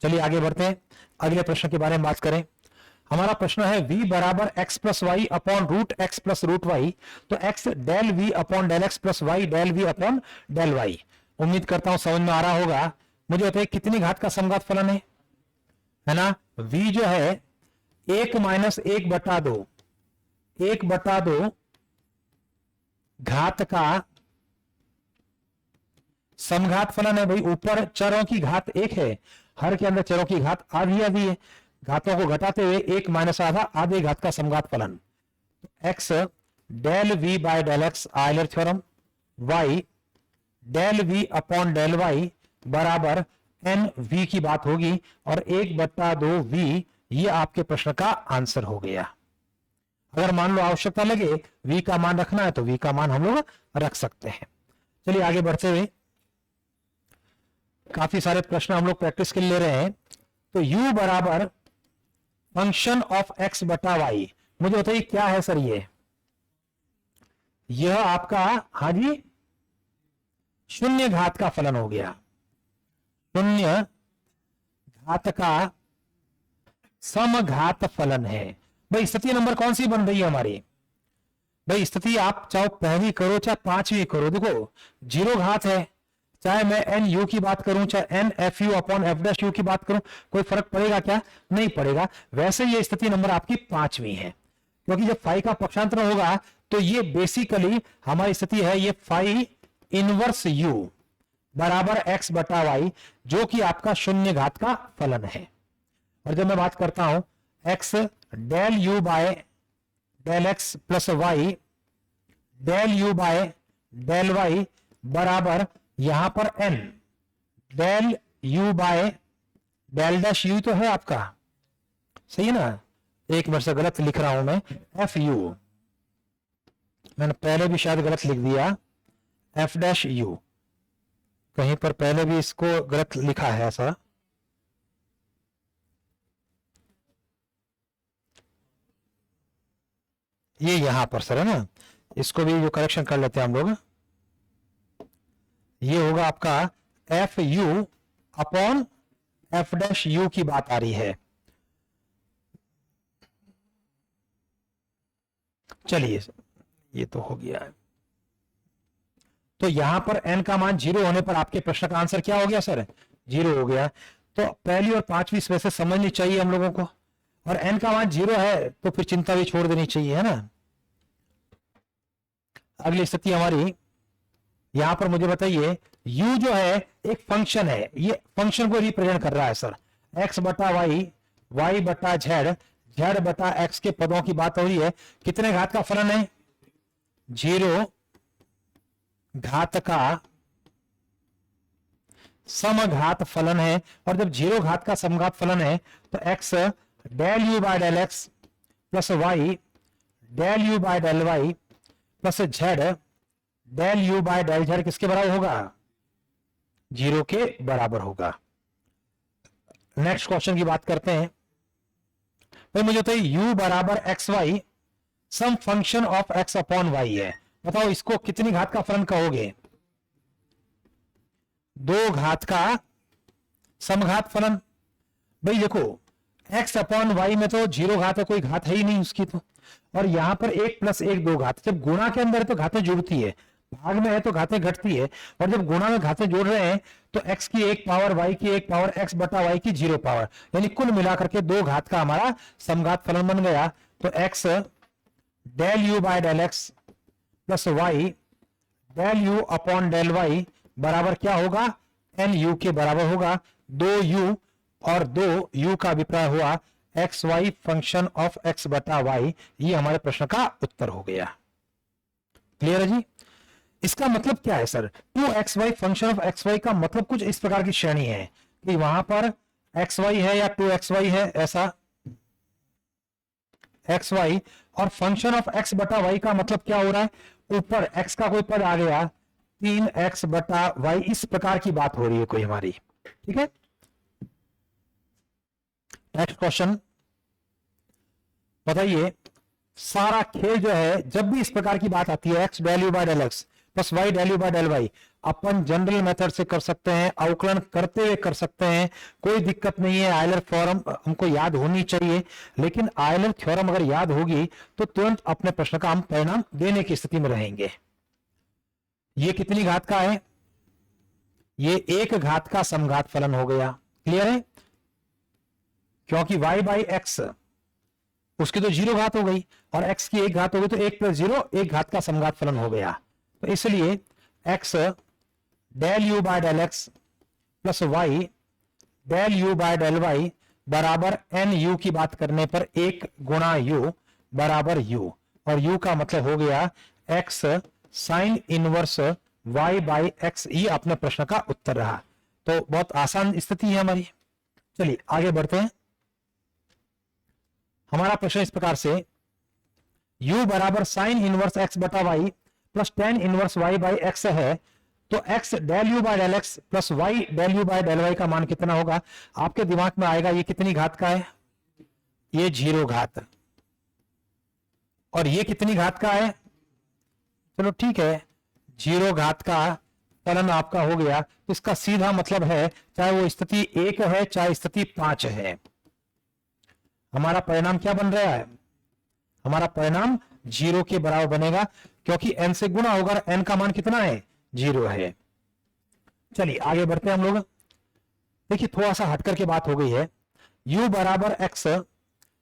चलिए आगे बढ़ते हैं, अगले प्रश्न के बारे में बात करें। हमारा प्रश्न है v बराबर x plus y upon root x plus root y. तो x del v upon del x plus y del v upon del y. उम्मीद करता हूं समझ में आ रहा होगा। मुझे बताइए कितनी घात का समघात फलन है ना। v जो है 1 माइनस 1/2 1/2 घात का समघात फलन है। भाई ऊपर चरों की घात 1 है, हर के अंदर चरों की घात आधी आधी है। घातों को घटाते हुए 1 माइनस आधा आधे घात का समघात फलन। X del v by del x Euler theorem y del v upon del y बराबर एन वी की बात होगी और 1/2 वी ये आपके प्रश्न का आंसर हो गया। अगर मान लो आवश्यकता लगे v का मान रखना है तो v का मान हम लोग रख सकते हैं। चलिए आगे बढ़ते हुए काफी सारे प्रश्न हम लोग प्रैक्टिस के लिए ले रहे हैं। तो u बराबर फंक्शन ऑफ x बटा y। मुझे बताइए क्या है सर ये? यह आपका, हाँ जी, शून्य घात का फलन हो गया। शून्य घात का समघात फलन है। भाई स्थिति नंबर कौन सी बन रही है हमारी? भाई स्थिति आप चाहे पहली करो चाहे 5वीं करो, देखो 0 घात है। चाहे मैं एन यू की बात करूं चाहे n f u upon f dash u की बात करूं, कोई फर्क पड़ेगा क्या? नहीं पड़ेगा। वैसे ये स्थिति नंबर आपकी 5वीं है, क्योंकि जब फाई का पक्षांतर होगा तो ये बेसिकली हमारी स्थिति है ये फाई इनवर्स यू बराबर एक्स बटा वाई, जो कि आपका शून्य घात का फलन है। और जब मैं बात करता हूं x del u by del x plus y del u by del y बराबर यहां पर n del u by del dash u तो है आपका, सही है ना। एक मिनट से गलत लिख रहा हूं मैं, एफ यू मैंने पहले भी शायद गलत लिख दिया, एफ डैश यू कहीं पर पहले भी इसको गलत लिखा है ऐसा। ये यहां पर सर है ना, इसको भी जो करेक्शन कर लेते हैं हम लोग। ये होगा आपका F u upon f dash u की बात आ रही है। चलिए ये तो हो गया है। तो यहां पर n का मान 0 होने पर आपके प्रश्न का आंसर क्या हो गया सर? 0 हो गया। तो पहली और 5वीं वैसे समझनी चाहिए हम लोगों को, और n का मान 0 है तो फिर चिंता भी छोड़ देनी चाहिए, है ना। अगली स्थिति हमारी यहां पर मुझे बताइए u जो है एक फंक्शन है, ये फंक्शन को रिप्रेजेंट कर रहा है सर। x बटा वाई वाई बटा जेड जेड बटा एक्स के पदों की बात हो रही है। कितने घात का फलन है? 0 घात का समघात फलन है, और जब जीरो घात का समघात फलन है तो x del u by del x plus y del u by del y plus z del u by del z किसके बराबर होगा? जीरो के बराबर होगा। नेक्स्ट क्वेश्चन की बात करते हैं। भाई मुझे तो u बराबर x y some function of x upon y है। बताओ इसको कितनी घात का फलन कहोगे? दो घात का समघात फलन। भाई देखो x अपॉन y में तो जीरो घात है, कोई घात है ही नहीं उसकी तो, और यहां पर एक प्लस एक दो घात। जब गुणा के अंदर है तो घातें जुड़ती है, भाग में है तो घातें घटती है, और जब गुणा में घातें जोड़ रहे हैं तो x की एक पावर y की एक पावर x बटा y की जीरो पावर, यानी कुल मिलाकर के दो घात का हमारा समघात फलन बन गया। तो x del u by del x plus y del u upon del y बराबर क्या होगा? एन यू के बराबर होगा। दो u और दो u का अभिप्राय हुआ x y function of x बटा y। ये हमारे प्रश्न का उत्तर हो गया। क्लियर है जी? इसका मतलब क्या है sir? 2xy function of xy का मतलब कुछ इस प्रकार की श्रेणी है कि वहां पर xy है या 2xy है, ऐसा xy, और फंक्शन ऑफ x बटा y का मतलब क्या हो रहा है? ऊपर x का कोई पद आ गया 3x बटा y, इस प्रकार की बात हो रही है कोई हमारी। ठीक है, नेक्स्ट क्वेश्चन बताइए। सारा खेल जो है जब भी इस प्रकार की बात आती है x del u by del x plus y del u by del y, अपन जनरल मेथड से कर सकते हैं, अवकलन करते हुए कर सकते हैं, कोई दिक्कत नहीं है। आयलर थ्योरम हमको याद होनी चाहिए, लेकिन आयलर थ्योरम अगर याद होगी तो तुरंत अपने प्रश्न का हम परिणाम देने की स्थिति में रहेंगे। ये कितनी घात का है? ये एक घात का समघात फलन हो गया। क्लियर है? क्योंकि y बाई एक्स उसकी तो जीरो घात हो गई और x की एक घात हो गई, तो एक प्लस जीरो एक घात का समघात फलन हो गया। तो इसलिए x del u by del x plus y del u by del y बराबर एन यू की बात करने पर एक गुणा u बराबर u, और u का मतलब हो गया x sine inverse y by x. ये अपने प्रश्न का उत्तर रहा। तो बहुत आसान स्थिति है हमारी। चलिए आगे बढ़ते हैं। हमारा प्रश्न इस प्रकार से, u बराबर साइन इनवर्स x बटा y plus tan inverse y by x है, तो x del u by del x plus y del u by del y का मान कितना होगा? आपके दिमाग में आएगा ये कितनी घात का है? ये जीरो घात। और ये कितनी घात का है? चलो ठीक है, जीरो घात का फलन आपका हो गया। तो इसका सीधा मतलब है चाहे वो स्थिति 1 है चाहे स्थिति 5 है, हमारा परिणाम क्या बन रहा है? हमारा परिणाम जीरो के बराबर बनेगा, क्योंकि n से गुणा होगा और n का मान कितना है? जीरो है। चलिए आगे बढ़ते हैं हम लोग। देखिए थोड़ा सा हट करके बात हो गई है। u बराबर x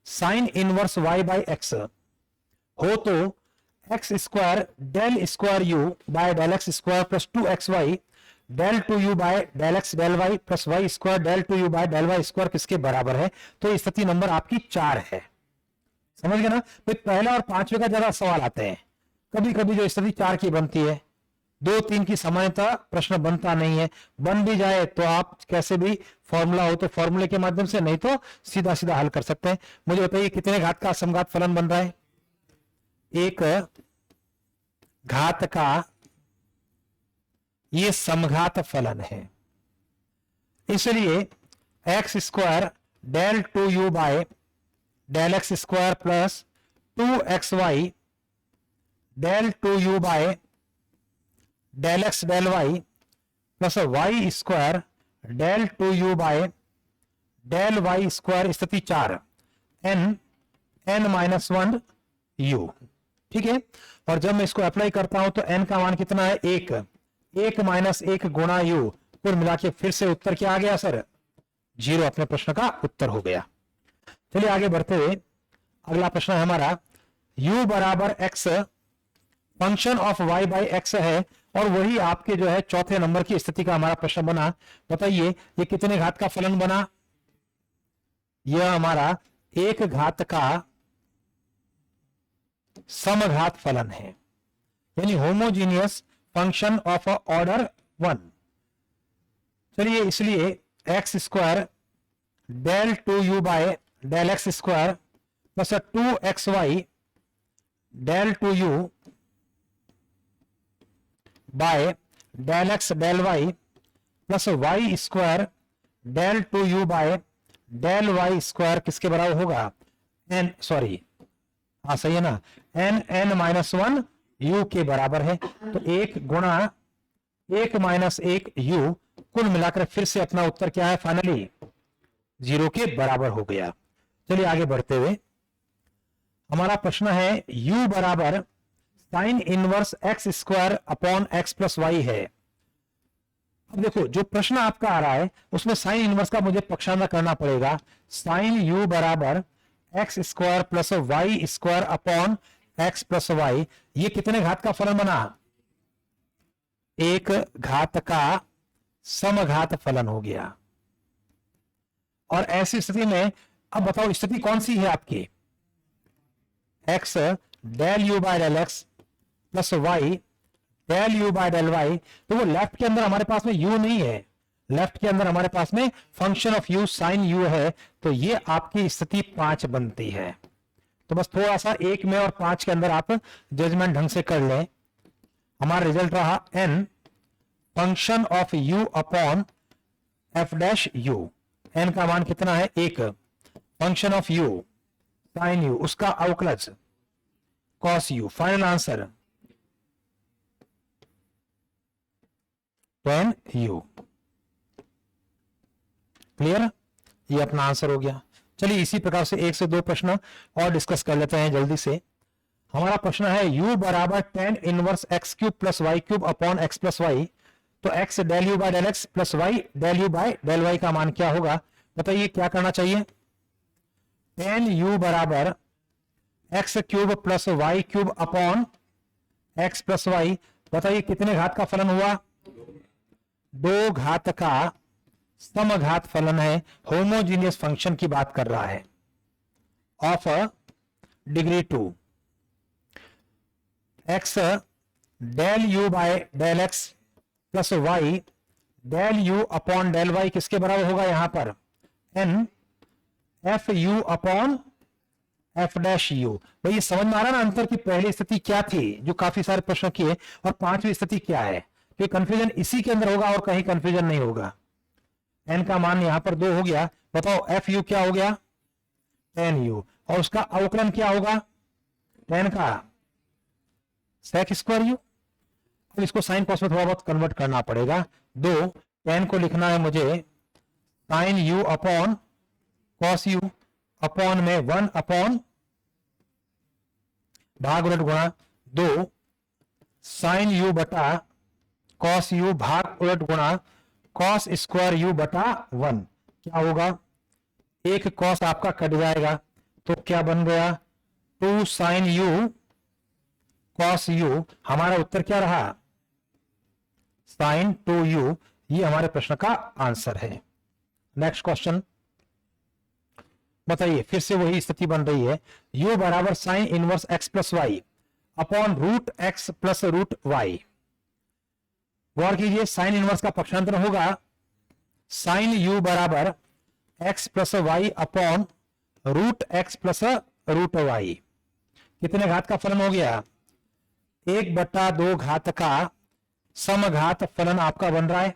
sine inverse y by x हो तो x square del square u by del x square plus 2xy del two u by del x del y plus y square del two u by del y square किसके बराबर है? तो स्थिति नंबर आपकी 4 है। समझ गए ना? तो पहला और पांचवे का ज्यादा सवाल आते हैं, कभी कभी जो स्थिति 4 की बनती है, 2-3 की समानता प्रश्न बनता नहीं है। बन भी जाए तो आप कैसे भी फॉर्मूला हो तो फॉर्मूले के माध्यम से, नहीं तो सीधा सीधा हल कर सकते हैं। मुझे बताइए कितने घात का समघात फलन बन रहा है? एक घात का ये समघात फलन है। इसलिए x square del two u by del x square plus 2xy del two u by del x del y plus y square del two u by del y square स्थिति 4 n माइनस 1 u। ठीक है, और जब मैं इसको अप्लाई करता हूं तो n का मान कितना है? 1 माइनस 1 गुणा u, कुल मिला के फिर से उत्तर क्या आ गया सर? जीरो। अपने प्रश्न का उत्तर हो गया। चलिए आगे बढ़ते हुए अगला प्रश्न है हमारा, u बराबर x function of y by x है, और वही आपके जो है चौथे नंबर की स्थिति का हमारा प्रश्न बना। बताइए ये कितने घात का फलन बना? यह हमारा एक घात का समघात फलन है, यानी होमोजीनियस फंक्शन ऑफ ऑर्डर 1। चलिए इसलिए x square del 2u by del x square plus 2xy del 2u by del x del y plus y square del 2u by del y square किसके बराबर होगा? एन, सॉरी, हाँ सही है ना, एन एन माइनस 1 यू के बराबर है। तो 1 गुणा 1 माइनस 1 यू, कुल मिलाकर फिर से अपना उत्तर क्या है? फाइनली 0 के बराबर हो गया। चलिए आगे बढ़ते हुए हमारा प्रश्न है u बराबर sine inverse x square upon x plus y है। अब देखो जो प्रश्न आपका आ रहा है उसमें साइन इनवर्स का मुझे पक्षांतर करना पड़ेगा। साइन u बराबर x square plus y square upon x plus y, ये कितने घात का फलन बना? एक घात का समघात फलन हो गया। और ऐसी स्थिति में अब बताओ स्थिति कौन सी है आपकी? X del u by del x plus y del u by del y. तो वो लेफ्ट के अंदर हमारे पास में u नहीं है, लेफ्ट के अंदर हमारे पास में function of u sine u है। तो ये आपकी स्थिति 5 बनती है। तो बस थोड़ा सा 1 में और 5 के अंदर आप जजमेंट ढंग से कर लें। हमारा रिजल्ट रहा n function of u upon f dash u। n का मान कितना है? 1। Function of u sine u, उसका अवकलज cos u। Final answer 10u। Clear? ये अपना आंसर हो गया। चलिए इसी प्रकार से 1 से 2 प्रश्न और डिस्कस कर लेते हैं जल्दी से। हमारा प्रश्न है u बराबर tan inverse x cube plus y cube upon x plus y. तो x del u by del x plus y del u by del y का मान क्या होगा? बताइए क्या करना चाहिए? tan u बराबर x cube plus y cube upon x plus y. बताइए कितने घात का फलन हुआ? 2 घात का समघात फलन है। होमोजीनियस फंक्शन की बात कर रहा है of degree 2। X del u by del x plus y del u upon del y किसके बराबर होगा? यहां पर n f u upon f dash u. भाई ये समझ में आ रहा ना अंतर की पहली स्थिति क्या थी जो काफी सारे प्रश्न किए, और 5वीं स्थिति क्या है? कि कंफ्यूजन इसी के अंदर होगा और कहीं कंफ्यूजन नहीं होगा। एन का मान यहां पर 2 हो गया। बताओ एफ यू क्या हो गया? 10u। और उसका अवकलन क्या होगा? 10 का सेक स्क्वायर यू। अब इसको साइन कॉस में थोड़ा बहुत कन्वर्ट करना पड़ेगा। 2 10 को लिखना है मुझे sine u upon cos u upon में 1 अपॉन भाग उलट गुणा 2 साइन यू बटा कॉस यू भाग उलट गुणा कॉस स्क्वायर यू बटा 1। क्या होगा? एक कॉस आपका कट जाएगा तो क्या बन गया? 2 साइन यू कॉस यू। हमारा उत्तर क्या रहा? Sign 2u। ये हमारे प्रश्न का आंसर है। नेक्स्ट क्वेश्चन बताइए, फिर से वही स्थिति बन रही है। u बराबर sine inverse x plus y upon root x plus root y. गौर कीजिए साइन इनवर्स का पक्षांतर होगा साइन u बराबर x plus y upon root x plus root y. कितने घात का फलन हो गया? 1/2 घात का समघात फलन आपका बन रहा है।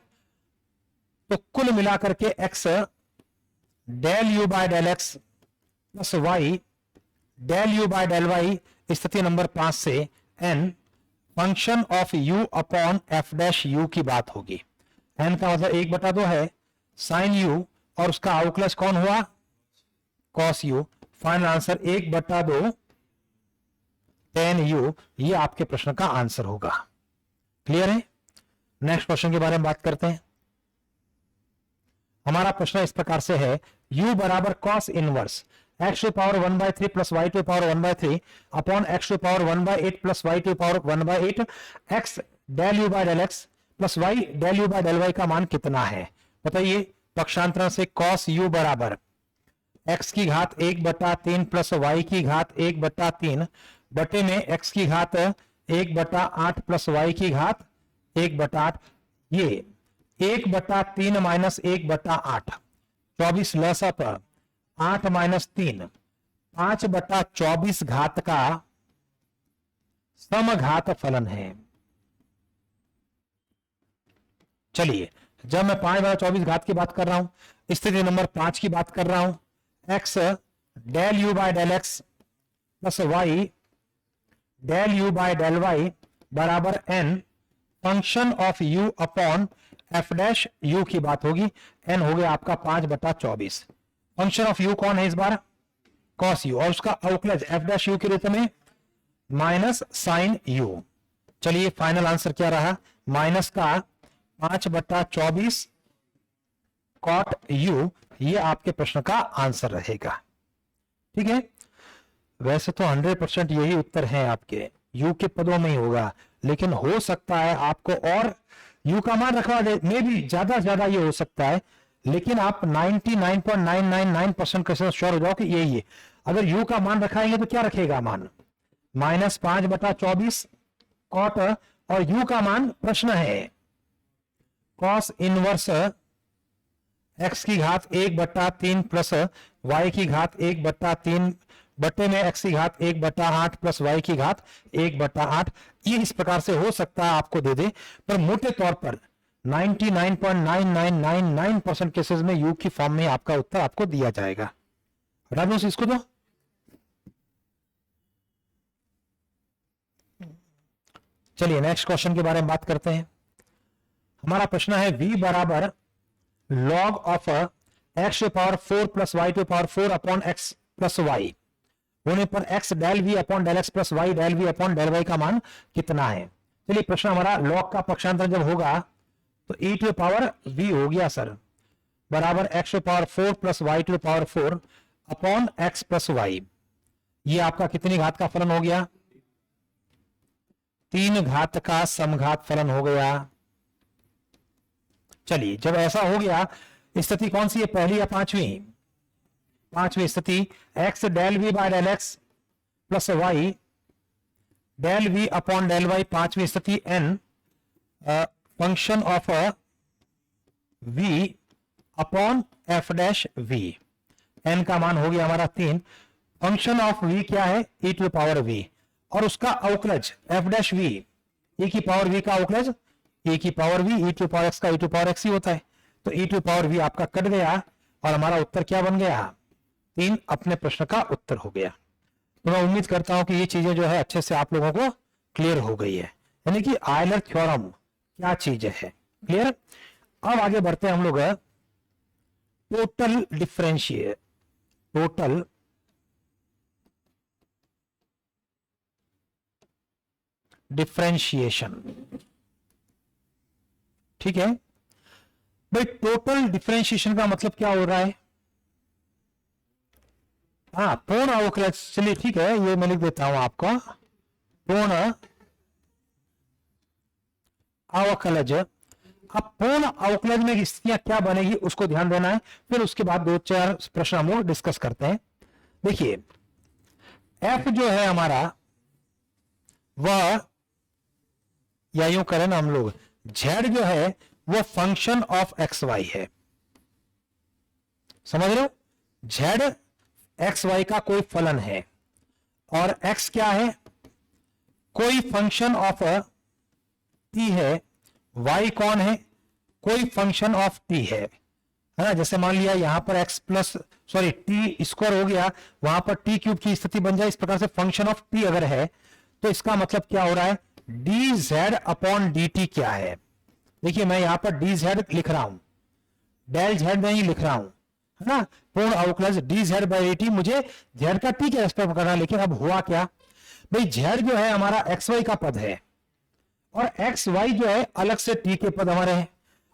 तो कुल मिलाकर के x del u by del x plus y del u by del y स्थिति नंबर 5 से n function of u upon f dash u की बात होगी। n का मतलब 1/2 है साइन u और उसका अवकलज कौन हुआ? Cos u। Final answer 1/2 10u। ये आपके प्रश्न का आंसर होगा। क्लियर है? नेक्स्ट क्वेश्चन के बारे में बात करते हैं। हमारा प्रश्न इस प्रकार से है u बराबर cos inverse x to power 1/3 plus y to power 1/3 upon x to power 1/8 plus y to power 1/8 x del u by del x plus y del u by del y का मान कितना है? बताइए पक्षांतरण से cos u बराबर x की घात 1/3 प्लस y की घात 1/3 बटे में x की घात 1/8 प्लस y की घात 1/8। ये 1/3 माइनस 1/8, 24 लसा पर 8 माइनस 3, 5/24 घात का समघात फलन है। चलिए, जब मैं 5/24 घात की बात कर रहा हूं, स्थिति नंबर 5 की बात कर रहा हूं, x del u by del x plus y del u by del y बराबर n function of u upon f dash u की बात होगी। n हो गया आपका 5/24। फंक्शन ऑफ u कौन है इस बार? cos u, और उसका अवकलज f डैश u के रूप में माइनस साइन u। चलिए, फाइनल आंसर क्या रहा? माइनस का 5/24 कॉट u, ये आपके प्रश्न का आंसर रहेगा। ठीक है, वैसे तो 100% यही उत्तर है आपके, u के पदों में ही होगा, लेकिन हो सकता है आपको और u का मान रखवा दे, मे भी ज्यादा से ज्यादा ये हो सकता है, लेकिन आप 99.999% के साथ श्योर हो जाओ कि यही है। अगर u का मान रखाएंगे तो क्या रखेगा मान? माइनस 5/24 कॉट, और u का मान प्रश्न है कॉस इनवर्स x की घात 1/3 प्लस y की घात 1/3 बट्टे में x की घात 1/8 प्लस y की घात 1/8। ये इस प्रकार से हो सकता है आपको दे दे, पर मोटे तौर पर 99.9999% केसेस में u की फॉर्म में आपका उत्तर आपको दिया जाएगा। हटा दो इसको तो। चलिए, नेक्स्ट क्वेश्चन के बारे में बात करते हैं। हमारा प्रश्न है v बराबर log of x to power 4 plus y to power 4 upon x plus y होने पर x del v upon del x plus y del v upon del y का मान कितना है? चलिए, प्रश्न हमारा log का पक्षांतर जब होगा तो e टू पावर v हो गया सर, बराबर x to power 4 plus y to power 4 upon x plus y. ये आपका कितनी घात का फलन हो गया? 3 घात का समघात फलन हो गया। चलिए, जब ऐसा हो गया, स्थिति कौन सी है, पहली या पांचवी? पांचवी स्थिति, x del v by del x plus y del v upon del y. पांचवी स्थिति n function of v upon f dash v। n का मान हो गया हमारा 3। फंक्शन ऑफ v क्या है? e टू पावर v, और उसका अवकलज f डैश v, e की पावर v का अवकलज e की power v, e to power x का e टू पावर x ही होता है। तो e टू पावर v आपका कट गया और हमारा उत्तर क्या बन गया? 3 अपने प्रश्न का उत्तर हो गया। तो मैं उम्मीद करता हूं कि ये चीजें जो है अच्छे से आप लोगों को क्लियर हो गई है, यानी कि आयलर थ्योरम क्या चीज है, क्लियर। अब आगे बढ़ते हैं हम लोग टोटल डिफरेंशिएशन। ठीक है भाई, टोटल डिफरेंशिएशन का मतलब क्या हो रहा है? हाँ, पूर्ण अवकलज। चलिए ठीक है, ये मैं लिख देता हूं आपको, पूर्ण अवकलज। अब पूर्ण अवकलज में स्थितियां क्या बनेगी उसको ध्यान देना है, फिर उसके बाद 2-4 प्रश्न हम लोग डिस्कस करते हैं। देखिए, f जो है हमारा वह, या यूं करें ना हम लोग, z जो है वो फंक्शन ऑफ एक्स वाई है। समझ रहे हो? z एक्स वाई का कोई फलन है, और x क्या है? कोई फंक्शन ऑफ t है। y कौन है? कोई फंक्शन ऑफ t है ना। जैसे मान लिया यहां पर x प्लस t स्क्वायर हो गया, वहां पर t क्यूब की स्थिति बन जाए। इस प्रकार से फंक्शन ऑफ t अगर है तो इसका मतलब क्या हो रहा है? dz अपॉन dt क्या है? देखिए, मैं यहां पर dz लिख रहा हूं, डेल z नहीं लिख रहा हूं, है ना। पूर्ण अवकलज dz बाई dt, मुझे z का t के रेस्पेक्ट में करना है। लेकिन अब हुआ क्या भाई, z जो है हमारा xy का पद है, और xy जो है अलग से t के पद हमारे हैं,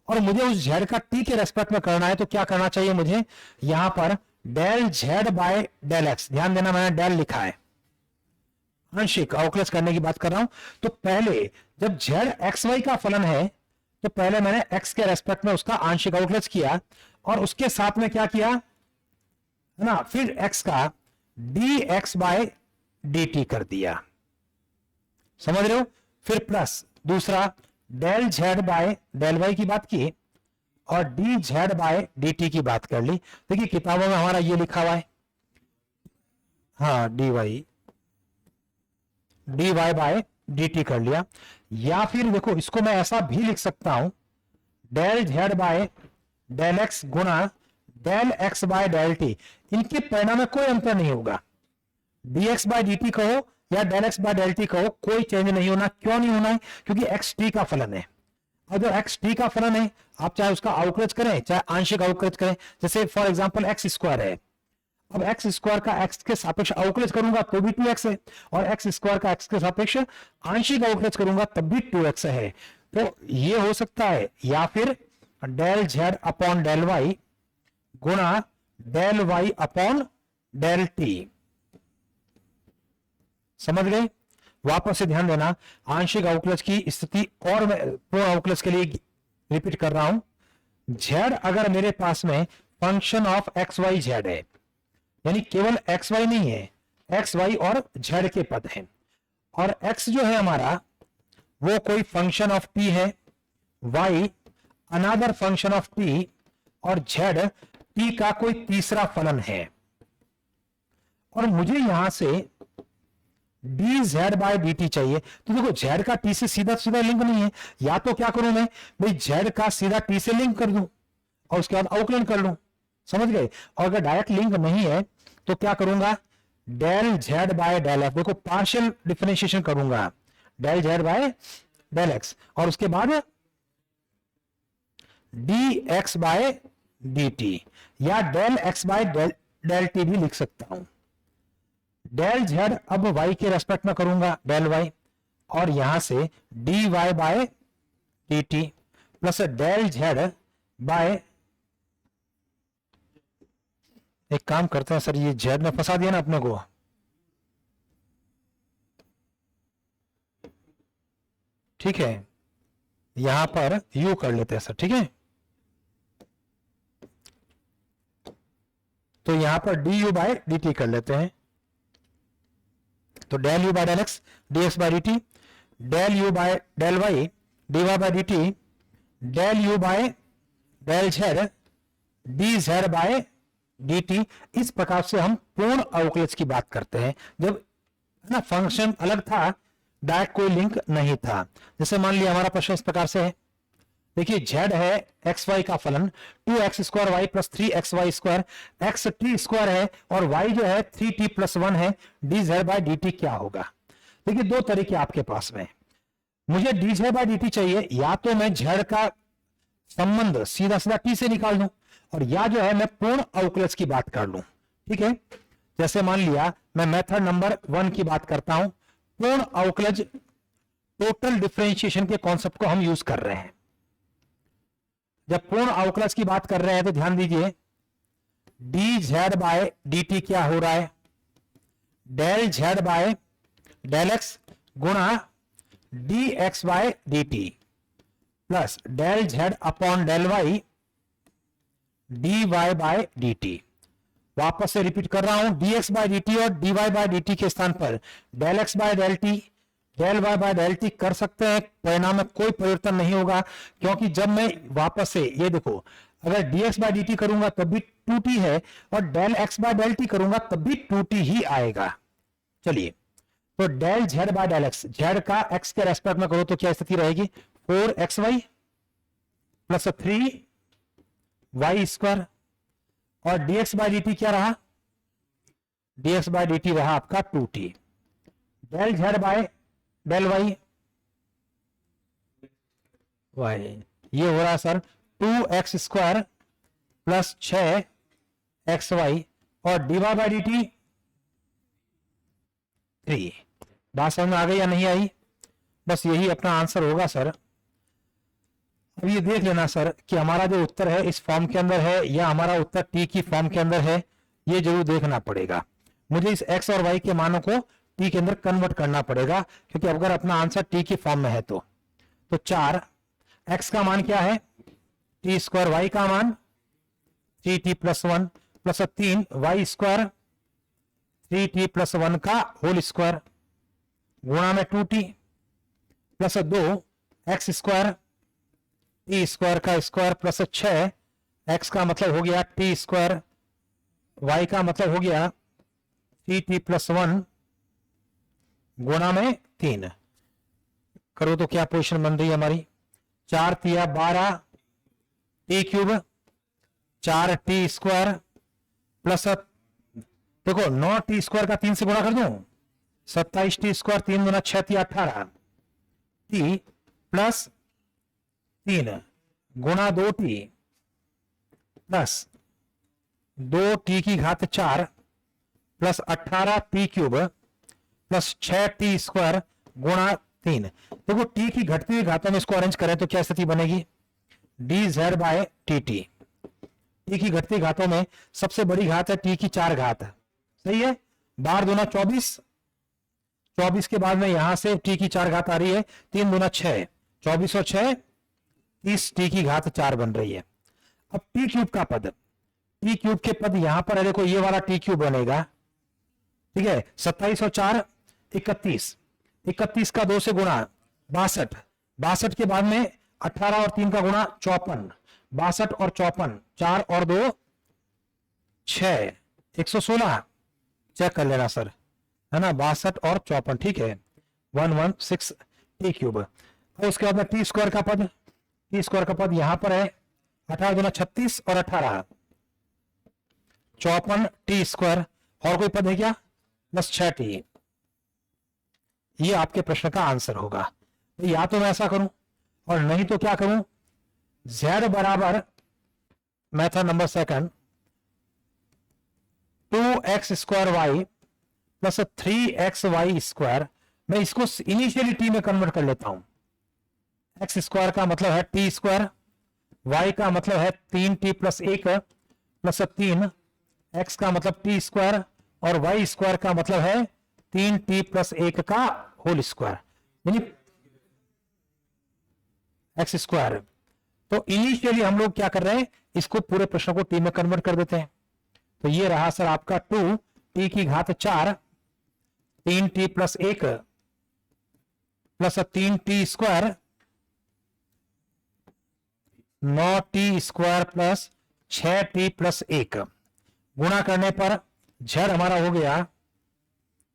और मुझे उस z का t के रेस्पेक्ट में करना है। तो क्या करना चाहिए मुझे? यहां पर del z by del x, ध्यान देना मैंने डेल लिखा है, आंशिक अवकलज करने की बात कर रहा हूं। तो पहले जब z xy का फलन है तो पहले मैंने x के रेस्पेक्ट में उसका आंशिक अवकलज किया, और उसके साथ में क्या किया, है ना, फिर x का dx बाय dt कर दिया। समझ रहे हो? फिर प्लस दूसरा del z by del y की बात की, और d z by d t की बात कर ली। देखिए किताबों में हमारा ये लिखा हुआ है, हाँ d y by d t कर लिया। या फिर देखो इसको मैं ऐसा भी लिख सकता हूं, del z by del x गुणा del x by del t. इनके परिणाम में कोई अंतर नहीं होगा, d x by d t कहो या del x by del t कहो, कोई चेंज नहीं होना। क्यों नहीं होना है? क्योंकि एक्स टी का फलन है। अगर एक्स टी का फलन है, आप चाहे उसका अवकलज करें चाहे आंशिक अवकलज करें, जैसे फॉर एग्जांपल एक्स स्क्वायर है, अब एक्स स्क्वायर का एक्स के सापेक्ष अवकलज करूंगा तो भी 2x है, और एक्स स्क्वायर का एक्स के सापेक्ष आंशिक अवकलज करूंगा तब भी 2x है। तो ये हो सकता है, या फिर del z upon del y गुणा del y upon del t. समझ गए? वापस से ध्यान देना, आंशिक अवकलज की स्थिति और मैं पूर्ण अवकलज के लिए रिपीट कर रहा हूं। जेड अगर मेरे पास में function of x y z है, यानी केवल एक्स वाई नहीं है, एक्स वाई और जेड के पद हैं, और एक्स जो है हमारा वो कोई फंक्शन ऑफ टी है, y another function of t, और जेड टी का कोई तीसरा फलन है, और मुझे यहां से d z by d t चाहिए। तो देखो जेड का टी से सीधा सीधा लिंक नहीं है, या तो क्या करूं मैं भाई, जेड का सीधा टी से लिंक कर दूं और उसके बाद अवकलन कर लूं। समझ गए? और अगर डायरेक्ट लिंक नहीं है तो क्या करूंगा, del z by del f, देखो पार्शियल डिफरेंशिएशन करूंगा, del z by del x, और उसके बाद d x by d t, या del x by del t भी लिख सकता हूं। डेल जेड अब वाई के रेस्पेक्ट में करूंगा, डेल वाई, और यहां से d y by d t plus del z by, एक काम करते हैं सर, ये जेड में फंसा दिया ना अपने को, ठीक है, यहां पर यू कर लेते हैं सर, ठीक है। तो यहां पर d u by d t कर लेते हैं, तो del u by del x d x by d t, del u by del y d y by d t, del u by del z d z by d t. इस प्रकार से हम पूर्ण अवकलज की बात करते हैं, जब ना फंक्शन अलग था, डायरेक्ट कोई लिंक नहीं था। जैसे मान लिया हमारा प्रश्न इस प्रकार से है, देखिए जेड है एक्स वाई का फलन 2x square y plus 3x y square, x t square है और वाई जो है 3t प्लस 1 है, d z by d t क्या होगा। देखिए दो तरीके आपके पास में, मुझे d z by d t चाहिए, या तो मैं जेड का संबंध सीधा सीधा टी से निकाल दूं, और या जो है मैं पूर्ण अवकलज की बात कर लूं, ठीक है। जैसे मान लिया मैं मेथड नंबर 1 की बात करता हूं, पूर्ण अवकलज टोटल डिफरेंशिएशन के कॉन्सेप्ट को हम यूज कर रहे हैं। जब पूर्ण अवकलज की बात कर रहे हैं तो ध्यान दीजिए, d z by d t क्या हो रहा है, del z by del x गुणा d x by d t plus del z upon del y d y by d t. वापस से रिपीट कर रहा हूं, d x by d t और d y by d t के स्थान पर del x by del t, del y by del t कर सकते हैं, परिणाम में कोई परिवर्तन नहीं होगा, क्योंकि जब मैं वापस से ये देखो, अगर dx बाय dt करूंगा तब भी 2t है, और del x by del t करूंगा तब भी 2t ही आएगा। चलिए, तो del z by del x, z का x के रेस्पेक्ट में करो तो क्या स्थिति रहेगी, 4xy प्लस 3y स्क्वायर, और dx बाय dt क्या रहा, dx बाय dt रहा आपका 2t, del z by del y ये हो रहा है sir 2x square plus 6xy, और d y by d t 3। बात समझ में आ गई या नहीं आई? बस यही अपना आंसर होगा सर। अब ये देख लेना सर कि हमारा जो उत्तर है इस फॉर्म के अंदर है या हमारा उत्तर टी की फॉर्म के अंदर है, ये जरूर देखना पड़ेगा। मुझे इस x और y के मानों को टी के अंदर कन्वर्ट करना पड़ेगा, क्योंकि अगर अपना आंसर टी की फॉर्म में है तो 4 x का मान क्या है, टी स्क्वायर, y का मान 3t plus 1 plus 3 y square 3t plus 1 का होल स्क्वायर गुणा में 2t plus 2 x square T square का स्क्वायर प्लस 6, एक्स का मतलब हो गया टी स्क्वायर, वाई का मतलब हो गया टी टी प्लस 1 गुणा में 3 करो तो क्या पोजीशन बन रही है हमारी, 4 तिया 12 T cube 4 T square plus, देखो 9 टी स्क्वायर का 3 से गुणा कर दूं, 27 टी स्क्वायर 3 गुना 6 तिया 18 टी प्लस 3 गुणा 2 टी प्लस 2 टी की घात 4 plus 18 t cube plus 6 T square गुणा 3। देखो टी की घटती हुई घातों में इसको अरेंज करें तो क्या स्थिति बनेगी, d z by t t. T की घटती घातों में सबसे बड़ी घात है टी की 4 घात, सही है, 12 दूना 24, 24 के बाद में यहां से टी की 4 घात आ रही है, 3 दूना 6, 24 और 6 30 टी की घात 4 बन रही है। अब टी क्यूब का पद, टी क्यूब के पद यहां पर है, देखो ये वाला टी क्यूब बनेगा, ठीक है, 27 और 4 31, 31 का 2 से गुणा 62, 62 के बाद में 18 और 3 का गुणा 54, 62 और 54, 4 और 2 6, 116, चेक कर लेना सर, है ना, 62 और 54, ठीक है, 116 टी क्यूब। और उसके बाद में टी स्क्वायर का पद, टी स्क्वायर का पद यहां पर है 18 दूना 36 और 18 54 टी स्क्वायर, और कोई पद है क्या, प्लस 6 टी। ये आपके प्रश्न का आंसर होगा। या तो मैं ऐसा करूं और नहीं तो क्या करूं, z बराबर method number second 2x square y plus 3x y square, मैं इसको इनिशियली टी में कन्वर्ट कर लेता हूं। एक्स स्क्वायर का मतलब है टी स्क्वायर, वाई का मतलब है 3t प्लस 1 प्लस 3, एक्स का मतलब टी स्क्वायर और वाई स्क्वायर का मतलब है 3t प्लस 1 का होल स्क्वायर, यानी एक्स स्क्वायर। तो इनिशियली हम लोग क्या कर रहे हैं, इसको पूरे प्रश्न को टी में कन्वर्ट कर देते हैं। तो ये रहा सर आपका 2 टी की घात 4 3t plus 1 plus 3t square 9t square plus 6t plus 1 गुणा करने पर z हमारा हो गया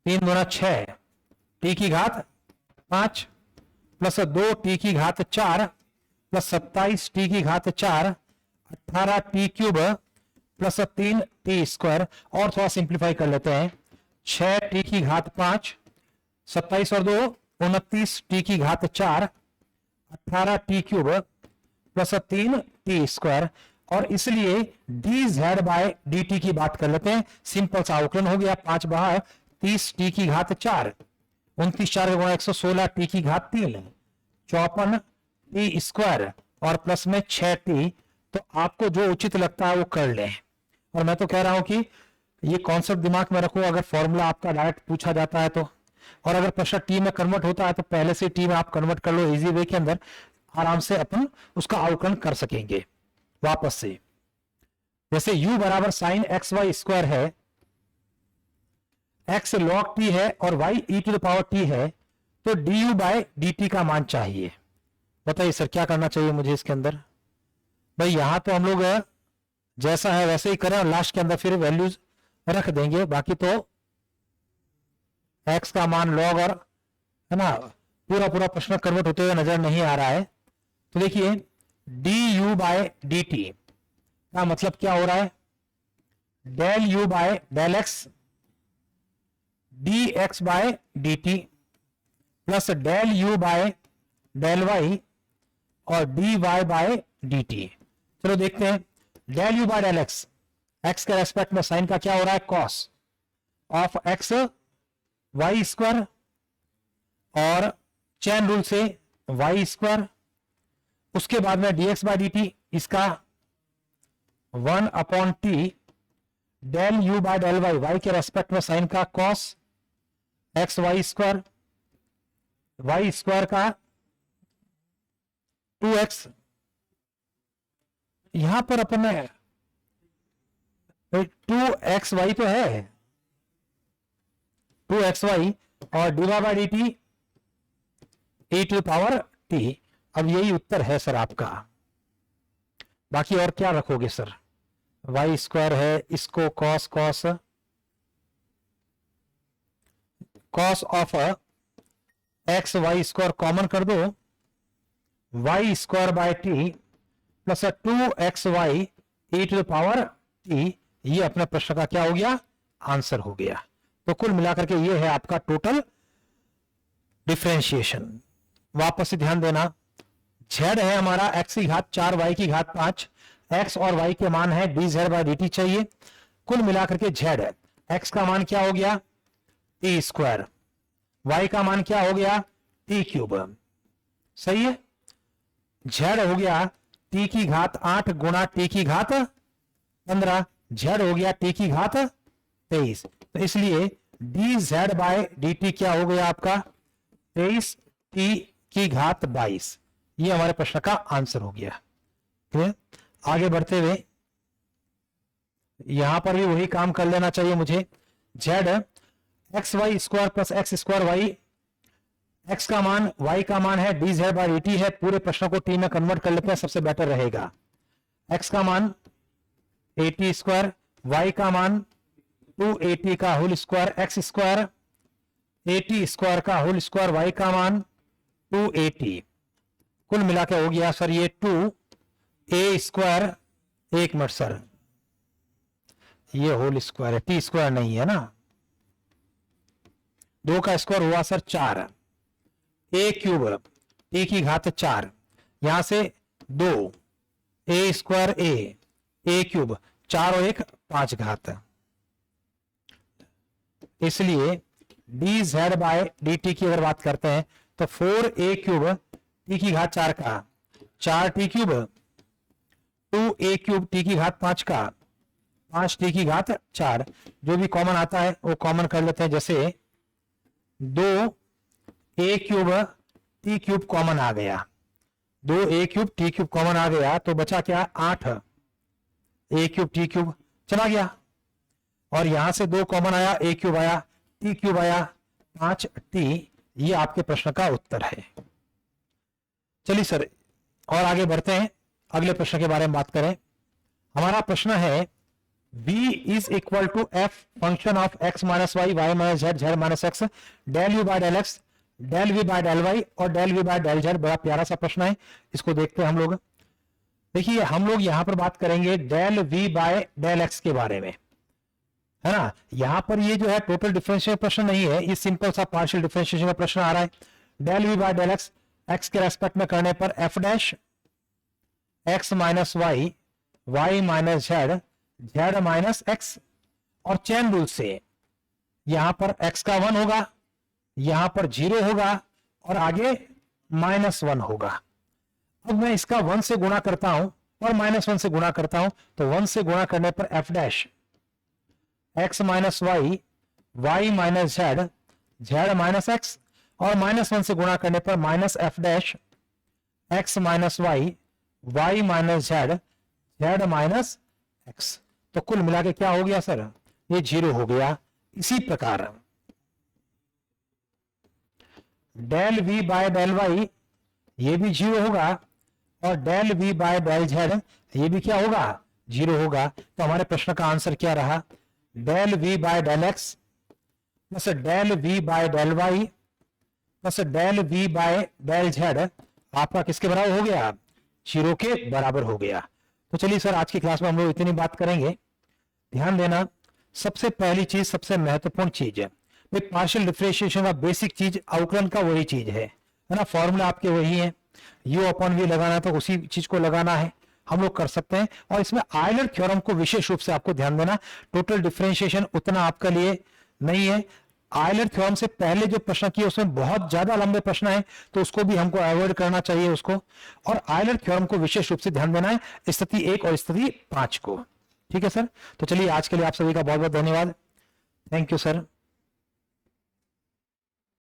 3 गुना 6 टी की घात 5 प्लस 2 टी की घात 4 प्लस 27 टी की घात 4 18 t cube plus 3 t square, और थोड़ा सिंप्लीफाई कर लेते हैं, 6 टी की घात 5 27 और 2 29 टी की घात 4 18 t cube plus 3 t square, और इसलिए d z by d t की बात कर लेते हैं। सिंपल सा अवकलन हो गया, 5 बाहर 30 टी की घात 4 29 4 गुणा 116 टी की घात 3 54 टी स्क्वायर और प्लस में 6 टी। तो आपको जो उचित लगता है वो कर लें, और मैं तो कह रहा हूं कि ये कॉन्सेप्ट दिमाग में रखो, अगर फॉर्मूला आपका डायरेक्ट पूछा जाता है तो, और अगर प्रश्न टी में कन्वर्ट होता है तो पहले से टी में आप कन्वर्ट कर लो, इजी वे के अंदर आराम से अपन उसका अवकलन कर सकेंगे वापस से। जैसे u बराबर साइन एक्स वाई स्क्वायर है, x log t है और y e to the power t है, तो du बाय dt का मान चाहिए। बताइए सर क्या करना चाहिए मुझे इसके अंदर, भाई यहां तो हम लोग जैसा है वैसे ही करें और लास्ट के अंदर फिर वैल्यूज रख देंगे, बाकी तो x का मान log और, है ना, पूरा पूरा प्रश्न कन्वर्ट होते हुए नजर नहीं आ रहा है। तो देखिए du बाय dt का मतलब क्या हो रहा है, del u by del x dx by dt plus del u by del y और dy बाय dt। चलो देखते हैं, del u by del x, x के रेस्पेक्ट में साइन का क्या हो रहा है, cos of x y square, और चैन रूल से वाई स्क्वायर, उसके बाद में dx बाय dt इसका 1 upon t del u by del y, y के रेस्पेक्ट में साइन का cos x y square, y square का 2x, यहां पर अपन 2xy तो है 2xy और d by dt e to power t। अब यही उत्तर है सर आपका। बाकी और क्या रखोगे सर, वाई स्क्वायर है, इसको cos cos cos of x y square common कर दो, y square by t plus 2xy e to the power t, ये अपने प्रश्न का क्या हो गया, आंसर हो गया। तो कुल मिलाकर के ये है आपका टोटल डिफरेंशिएशन। वापस से ध्यान देना, z है हमारा x की घात 4 y की घात 5, x और y के मान है dz बाय dt चाहिए। कुल मिलाकर के z है, x का मान क्या हो गया t स्क्वायर, y का मान क्या हो गया t क्यूब, सही है। z हो गया t की घात 8 गुणा t की घात 15, z हो गया t की घात 23। तो इसलिए dz बाय dt क्या हो गया आपका 23 t की घात 22, ये हमारे प्रश्न का आंसर हो गया। ठीक, आगे बढ़ते हुए यहां पर भी वही काम कर लेना चाहिए मुझे। z x y square plus x square y, x का मान y का मान है dz बाय dt है, पूरे प्रश्न को t में कन्वर्ट कर लेते हैं, सबसे बेटर रहेगा। x का मान 80 स्क्वायर, y का मान 280 का whole square x square, 80 square का होल स्क्वायर y का मान 280, कुल मिला के हो गया सर ये 2a स्क्वायर, एक मिनट सर ये होल स्क्वायर है, टी स्क्वायर नहीं है ना, 2 का स्क्वायर हुआ सर 4, a क्यूब t की घात 4, यहां से 2 a स्क्वायर a क्यूब 4 और 1 5 घात, इसलिए dz बाय dt की अगर बात करते हैं तो 4a क्यूब t की घात 4 का 4t cube 2a cube t की घात 5 का 5t की घात 4, जो भी कॉमन आता है वो कॉमन कर लेते हैं। जैसे 2a cube t cube common आ गया, 2a cube t cube common आ गया, तो बचा क्या 8a क्यूब t क्यूब चला गया, और यहां से 2 कॉमन आया, a क्यूब आया, t क्यूब आया 5t, ये आपके प्रश्न का उत्तर है। चलिए सर और आगे बढ़ते हैं, अगले प्रश्न के बारे में बात करें। हमारा प्रश्न है v is equal to f function of x minus y, y minus z, z minus x, del u by del x, del v by del y और del v by del z. बड़ा प्यारा सा प्रश्न है, इसको देखते हैं हम लोग। देखिए हम लोग यहां पर बात करेंगे del v by del x के बारे में, है ना। यहां पर ये जो है टोटल डिफरेंशियल प्रश्न नहीं है, ये सिंपल सा पार्शियल डिफरेंशिएशन का प्रश्न आ रहा है। Del v by del x, x के रेस्पेक्ट में करने पर f dash x minus y, y minus z, z minus x, और चेन रूल से यहां पर x का 1 होगा, यहां पर 0 होगा और आगे -1 होगा। अब मैं इसका 1 से गुणा करता हूं और -1 से गुणा करता हूं, तो 1 से गुणा करने पर f dash x minus y, y minus z, z minus x, और -1 से गुणा करने पर minus f dash x minus y, y minus z, z minus x. तो कुल मिला के क्या हो गया सर, ये 0 हो गया। इसी प्रकार del v by del y ये भी 0 होगा, और del v by del z ये भी क्या होगा 0 होगा। तो हमारे प्रश्न का आंसर क्या रहा, del v by del x plus del v by del y plus del v by del z आपका किसके बराबर हो गया, 0 के बराबर हो गया। तो चलिए सर आज की क्लास में हम लोग इतनी बात करेंगे। ध्यान देना, सबसे पहली चीज, सबसे महत्वपूर्ण चीज है पार्शियल डिफरेंशिएशन का बेसिक चीज अवकलन का वही चीज है ना। फॉर्मूला आपके वही है, u अपॉन v लगाना तो उसी चीज को लगाना है, हम लोग कर सकते हैं। और इसमें आयलर थ्योरम को विशेष रूप से आपको ध्यान देना, टोटल डिफरेंशिएशन उतना आपके लिए नहीं है। आयलर थ्योरम से पहले जो प्रश्न किए उसमें बहुत ज्यादा लंबे प्रश्न है, तो उसको भी हमको अवॉइड करना चाहिए उसको। और आयलर थ्योरम को विशेष रूप से ध्यान देना है, स्थिति 1 और स्थिति 5 को। ठीक है सर, तो चलिए आज के लिए आप सभी का बहुत बहुत धन्यवाद। Thank you sir.